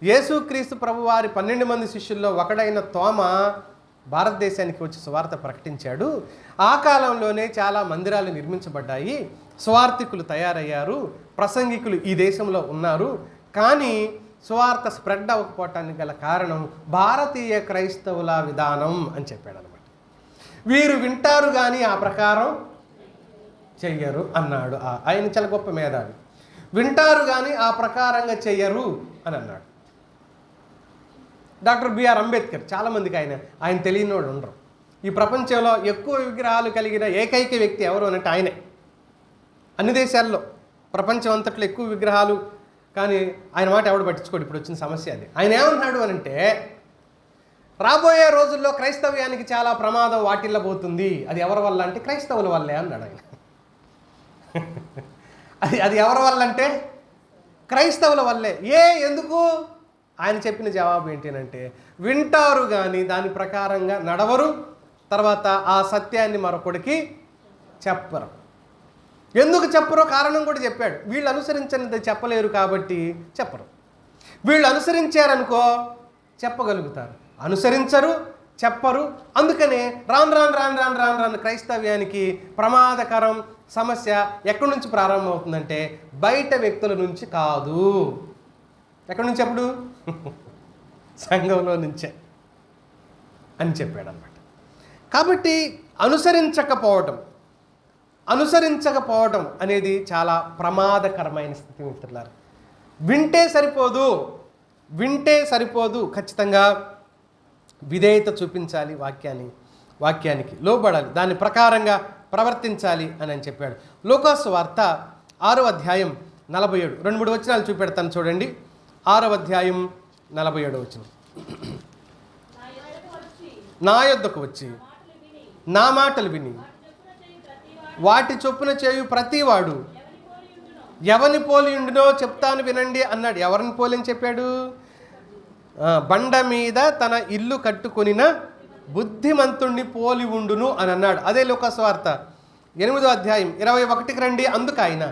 యేసుక్రీస్తు ప్రభువారి 12 మంది శిష్యుల్లో ఒకడైన తోమ భారతదేశానికి వచ్చి సువార్త ప్రకటించాడు. ఆ కాలంలోనే చాలా మందిరాలు నిర్మించబడ్డాయి, సువార్థికులు తయారయ్యారు, ప్రసంగికులు ఈ దేశంలో ఉన్నారు. కానీ సువార్త స్ప్రెడ్ అవ్వకపోవటానికి గల కారణం భారతీయ క్రైస్తవుల విధానం అని చెప్పాడు అనమాట. వీరు వింటారు కానీ ఆ ప్రకారం చెయ్యరు అన్నాడు. ఆయన చాలా గొప్ప మేధావి. వింటారు కానీ ఆ ప్రకారంగా చెయ్యరు అని అన్నాడు. డాక్టర్ బిఆర్ అంబేద్కర్, చాలామందికి ఆయన తెలియని వాళ్ళు ఉండరు. ఈ ప్రపంచంలో ఎక్కువ విగ్రహాలు కలిగిన ఏకైక వ్యక్తి ఎవరు అనంటే ఆయనే. అన్ని దేశాల్లో, ప్రపంచం అంతట్లో ఎక్కువ విగ్రహాలు, కానీ ఆయన మాట ఎవడు పట్టించుకోడు. ఇప్పుడు వచ్చిన సమస్య అది. ఆయన ఏమన్నాడు అనంటే, రాబోయే రోజుల్లో క్రైస్తవ్యానికి చాలా ప్రమాదం వాటిల్లబోతుంది. అది ఎవరి వల్ల అంటే క్రైస్తవుల వల్లే అన్నాడు ఆయన. అది ఎవరి వల్ల అంటే క్రైస్తవుల వల్లే. ఎందుకు? ఆయన చెప్పిన జవాబు ఏంటంటే, వింటారు కానీ దాని ప్రకారంగా నడవరు, తర్వాత ఆ సత్యాన్ని మరొకడికి చెప్పరు. ఎందుకు చెప్పరో కారణం కూడా చెప్పాడు. వీళ్ళు అనుసరించినది చెప్పలేరు కాబట్టి చెప్పరు. వీళ్ళు అనుసరించారనుకో చెప్పగలుగుతారు, అనుసరించరు, చెప్పరు. అందుకనే రాను క్రైస్తవ్యానికి ప్రమాదకరం సమస్య ఎక్కడి నుంచి ప్రారంభమవుతుందంటే బయట వ్యక్తుల నుంచి కాదు. ఎక్కడి నుంచి? అప్పుడు సంఘంలో నుంచే అని చెప్పాడు అన్నమాట. కాబట్టి అనుసరించకపోవటం అనేది చాలా ప్రమాదకరమైన స్థితి మిత్రులారా. వింటే సరిపోదు, ఖచ్చితంగా విధేయత చూపించాలి, వాక్యానికి లోబడాలి, దాని ప్రకారంగా ప్రవర్తించాలి అని చెప్పాడు. లూకాసు వార్త 6వ అధ్యాయం 47, 2-3 వచనాలు చూపెడతాను చూడండి. 6వ అధ్యాయం 47వ వచనం. నా యొద్దకు వచ్చి నా మాటలు విని వాటి చొప్పున చేయు ప్రతివాడు ఎవరిని పోలి ఉండునో చెప్తాను వినండి అన్నాడు. ఎవరిని పోలి అని చెప్పాడు? బండ మీద తన ఇల్లు కట్టుకొనిన బుద్ధిమంతుణ్ణి పోలి ఉండును అని అన్నాడు. అదే లూకాసు వార్త 8వ అధ్యాయం 21కి రండి. అందుకు ఆయన,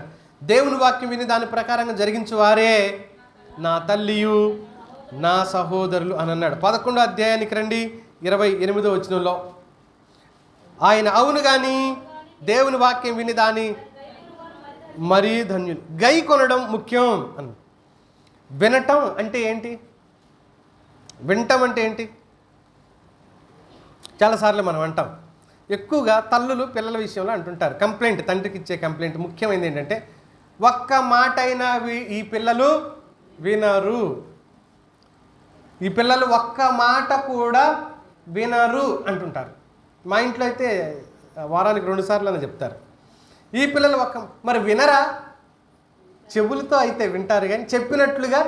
దేవుని వాక్యం విని దాని ప్రకారంగా జరిగించువారే నా తల్లియు నా సహోదరులు అని అన్నాడు. 11వ అధ్యాయానికి రండి, 28వ వచనంలో ఆయన, అవును కానీ దేవుని వాక్యం విని దాని మరీ ధన్యులు. గై కొనడం ముఖ్యం అని. వినటం అంటే ఏంటి? వినటం అంటే ఏంటి? చాలాసార్లు మనం అంటాం, ఎక్కువగా తల్లులు పిల్లల విషయంలో అంటుంటారు, కంప్లైంట్, తండ్రికి ఇచ్చే కంప్లైంట్ ముఖ్యమైనది ఏంటంటే, ఒక్క మాట అయినా ఈ పిల్లలు వినరు, ఈ పిల్లలు ఒక్క మాట కూడా వినరు అంటుంటారు. మా ఇంట్లో అయితే వారానికి 2 సార్లు అని చెప్తారు, ఈ పిల్లలు మరి వినరా? చెవులతో అయితే వింటారు కానీ చెప్పినట్లుగా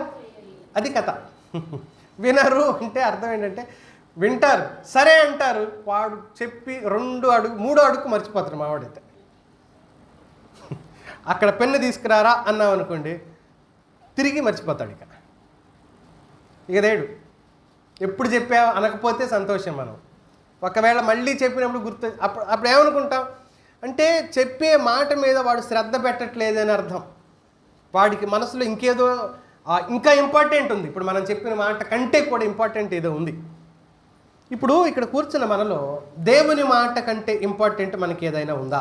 అది కథ. వినరు అంటే అర్థం ఏంటంటే వింటారు, సరే అంటారు, వాడు చెప్పి 2 అడుగు 3 అడుగు మర్చిపోతారు. మావాడైతే అక్కడ పెన్ను తీసుకురారా అన్నాం అనుకోండి, తిరిగి మర్చిపోతాడు. ఇక దేడు ఎప్పుడు చెప్పా అనకపోతే సంతోషం. మనం ఒకవేళ మళ్ళీ చెప్పినప్పుడు గుర్తు అప్పుడు ఏమనుకుంటాం అంటే చెప్పే మాట మీద వాడు శ్రద్ధ పెట్టట్లేదని అర్థం. వాడికి మనసులో ఇంకేదో ఇంకా ఇంపార్టెంట్ ఉంది. ఇప్పుడు మనం చెప్పిన మాట కంటే కూడా ఇంపార్టెంట్ ఏదో ఉంది. ఇప్పుడు ఇక్కడ కూర్చున్న మనలో దేవుని మాట కంటే ఇంపార్టెంట్ మనకి ఏదైనా ఉందా?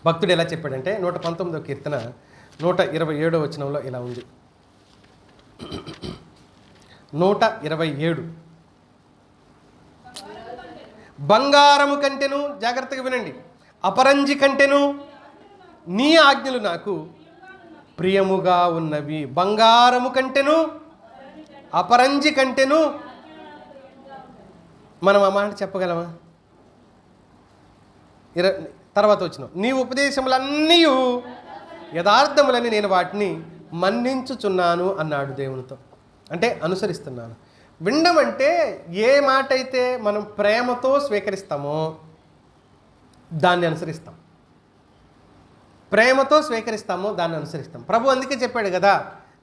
భక్తుడు ఎలా చెప్పాడంటే 119వ కీర్తన 127వ వచనంలో ఇలా ఉంది. 127 బంగారము కంటెను, జాగ్రత్తగా వినండి, అపరంజి కంటెను నీ ఆజ్ఞలు నాకు ప్రియముగా ఉన్నవి. బంగారము కంటెను అపరంజి కంటెను. మనం ఆ మాట చెప్పగలమా? తర్వాత వచ్చిన నీ ఉపదేశములన్నీ యథార్థములని నేను వాటిని మన్నించుచున్నాను అన్నాడు దేవునితో. అంటే అనుసరిస్తున్నాను. వినడం అంటే ఏ మాట అయితే మనం ప్రేమతో స్వీకరిస్తామో దాన్ని అనుసరిస్తాం. ప్రేమతో స్వీకరిస్తామో దాన్ని అనుసరిస్తాం. ప్రభు అందుకే చెప్పాడు కదా,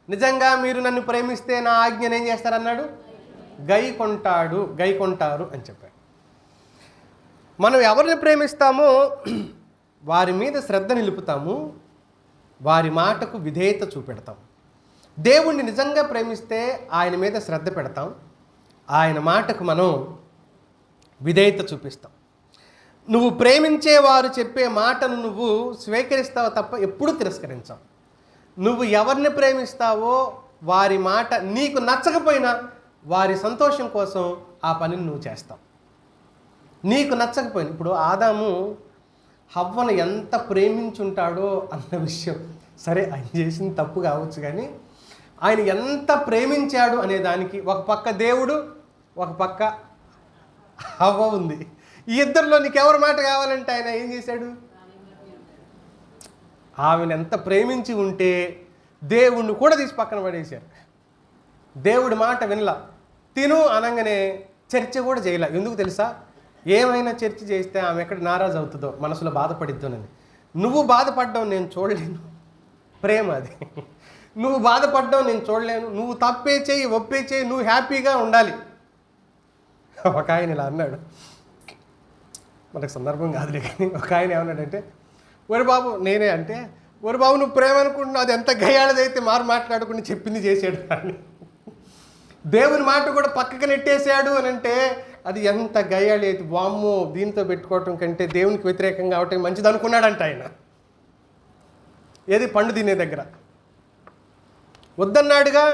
నిజంగా మీరు నన్ను ప్రేమిస్తే నా ఆజ్ఞను ఏం చేస్తారన్నాడు? గైకొంటారు అని చెప్పాడు. మనం ఎవరిని ప్రేమిస్తామో వారి మీద శ్రద్ధ నిలుపుతాము, వారి మాటకు విధేయత చూపెడతాం. దేవుణ్ణి నిజంగా ప్రేమిస్తే ఆయన మీద శ్రద్ధ పెడతాం, ఆయన మాటకు మనం విధేయత చూపిస్తాం. నువ్వు ప్రేమించేవారు చెప్పే మాటను నువ్వు స్వీకరిస్తావు తప్ప ఎప్పుడూ తిరస్కరించావు. నువ్వు ఎవరిని ప్రేమిస్తావో వారి మాట నీకు నచ్చకపోయినా వారి సంతోషం కోసం ఆ పనిని నువ్వు చేస్తావు. నీకు నచ్చకపోయినా, ఇప్పుడు ఆదాము హవ్వను ఎంత ప్రేమించుంటాడో అన్న విషయం సరే, ఆయన చేసింది తప్పు కావచ్చు, కానీ ఆయన ఎంత ప్రేమించాడు అనే దానికి ఒక పక్క దేవుడు, ఒక పక్క హవ్వ ఉంది. ఈ ఇద్దరిలో నీకెవరి మాట కావాలంటే ఆయన ఏం చేశాడు? ఆమెను ఎంత ప్రేమించి ఉంటే దేవుణ్ణి కూడా తీసి పక్కన పడేశారు. దేవుడి మాట వినలా, తిను అనగానే చర్చ కూడా చేయలే. ఎందుకు తెలుసా? ఏమైనా చర్చ చేస్తే ఆమె ఎక్కడ నారాజు అవుతుందో, మనసులో బాధపడిద్దోనని. నువ్వు బాధపడ్డావు నేను చూడలేను, ప్రేమ అది. నువ్వు బాధపడ్డావు నేను చూడలేను, నువ్వు తప్పే చేయి ఒప్పే చేయి, నువ్వు హ్యాపీగా ఉండాలి. ఒక ఆయన ఇలా అన్నాడు, మనకు సందర్భం కాదులే కానీ, ఒక ఆయన ఏమన్నాడంటే, ఒరి బాబు నేనే అంటే, ఒరి బాబు నువ్వు ప్రేమ అనుకుంటున్నావు, అది ఎంత గయ్యాళదైతే మాట్లాడుకుని చెప్పింది చేసాడు అని. దేవుని మాట కూడా పక్కకు నెట్టేశాడు అని అంటే అది ఎంత గయ్యాళి అయితే, వామ్మో దీంతో పెట్టుకోవటం కంటే దేవునికి వ్యతిరేకంగా అవటం మంచిది అనుకున్నాడంట ఆయన. ఏది పండు తినే దగ్గర వద్దన్నాడుగా,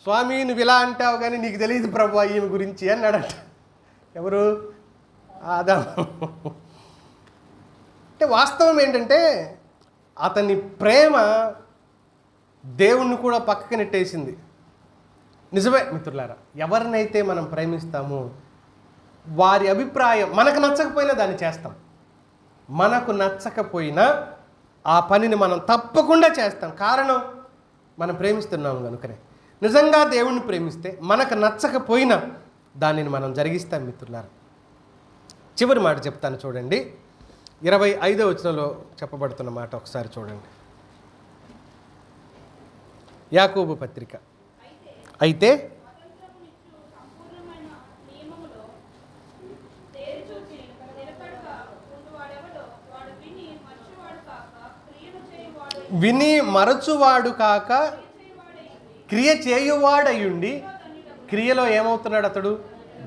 స్వామి నువ్వు ఇలా అంటావు కానీ నీకు తెలియదు ప్రభు ఈమె గురించి అన్నాడంట. ఎవరు? ఆదాము. అంటే వాస్తవం ఏంటంటే అతని ప్రేమ దేవుణ్ణి కూడా పక్కకి నెట్టేసింది. నిజమే మిత్రులారా, ఎవరినైతే మనం ప్రేమిస్తామో వారి అభిప్రాయం మనకు నచ్చకపోయినా దాన్ని చేస్తాం. మనకు నచ్చకపోయినా ఆ పనిని మనం తప్పకుండా చేస్తాం. కారణం మనం ప్రేమిస్తున్నాము కనుకనే. నిజంగా దేవుణ్ణి ప్రేమిస్తే మనకు నచ్చకపోయినా దానిని మనం జరిగిస్తాం మిత్రులారా. చివరి మాట చెప్తాను చూడండి, 25వ వచనంలో చెప్పబడుతున్న మాట ఒకసారి చూడండి. యాకోబు పత్రిక. అయితే విని మరచువాడు కాక క్రియ చేయువాడయుండి, క్రియలో ఏమవుతున్నాడు అతడు?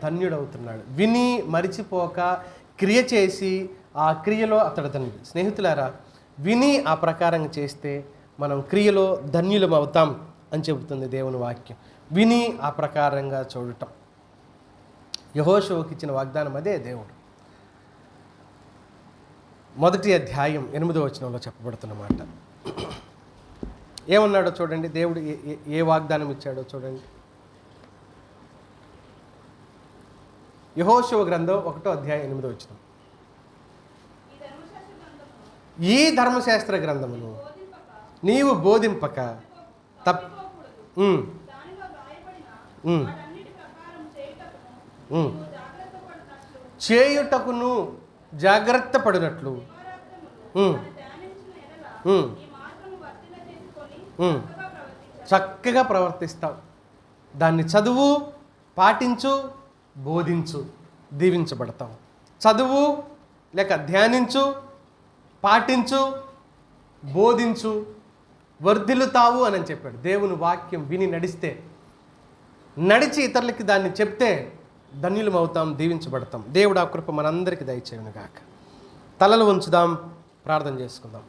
ధన్యుడవుతున్నాడు. విని మరిచిపోక క్రియ చేసి ఆ క్రియలో అతడు ధన్యుడు. స్నేహితులారా, విని ఆ ప్రకారంగా చేస్తే మనం క్రియలో ధన్యులం అవుతాం అని చెబుతుంది దేవుని వాక్యం. విని ఆ ప్రకారంగా చూడటం. యెహోషువకి ఇచ్చిన వాగ్దానం అదే. దేవుడు 1వ అధ్యాయం 8వ వచనంలో చెప్పబడుతున్నమాట. ఏమన్నాడో చూడండి, దేవుడు ఏ వాగ్దానం ఇచ్చాడో చూడండి. యెహోషువ గ్రంథం 1వ అధ్యాయం 8వ వచనం. ఈ ధర్మశాస్త్ర గ్రంథమును నీవు బోధింపక తప్ ఉమ్, ఉమ్, ఉమ్. చేయుటకును జాగ్రత్త పడినట్లు చక్కగా ప్రవర్తిస్తావు. దాన్ని చదువు, పాటించు, బోధించు, దీవించబడతావు. చదువు లేక ధ్యానించు, పాటించు, బోధించు, వర్ధిల్లుతావు అని చెప్పాడు. దేవుని వాక్యం విని నడిచి ఇతరులకి దాన్ని చెప్తే ధన్యులం అవుతాం, దీవించబడతాం. దేవుడు ఆ కృప మనందరికీ దయచేయును గాక. తలలు ఉంచుదాం, ప్రార్థన చేసుకుందాం.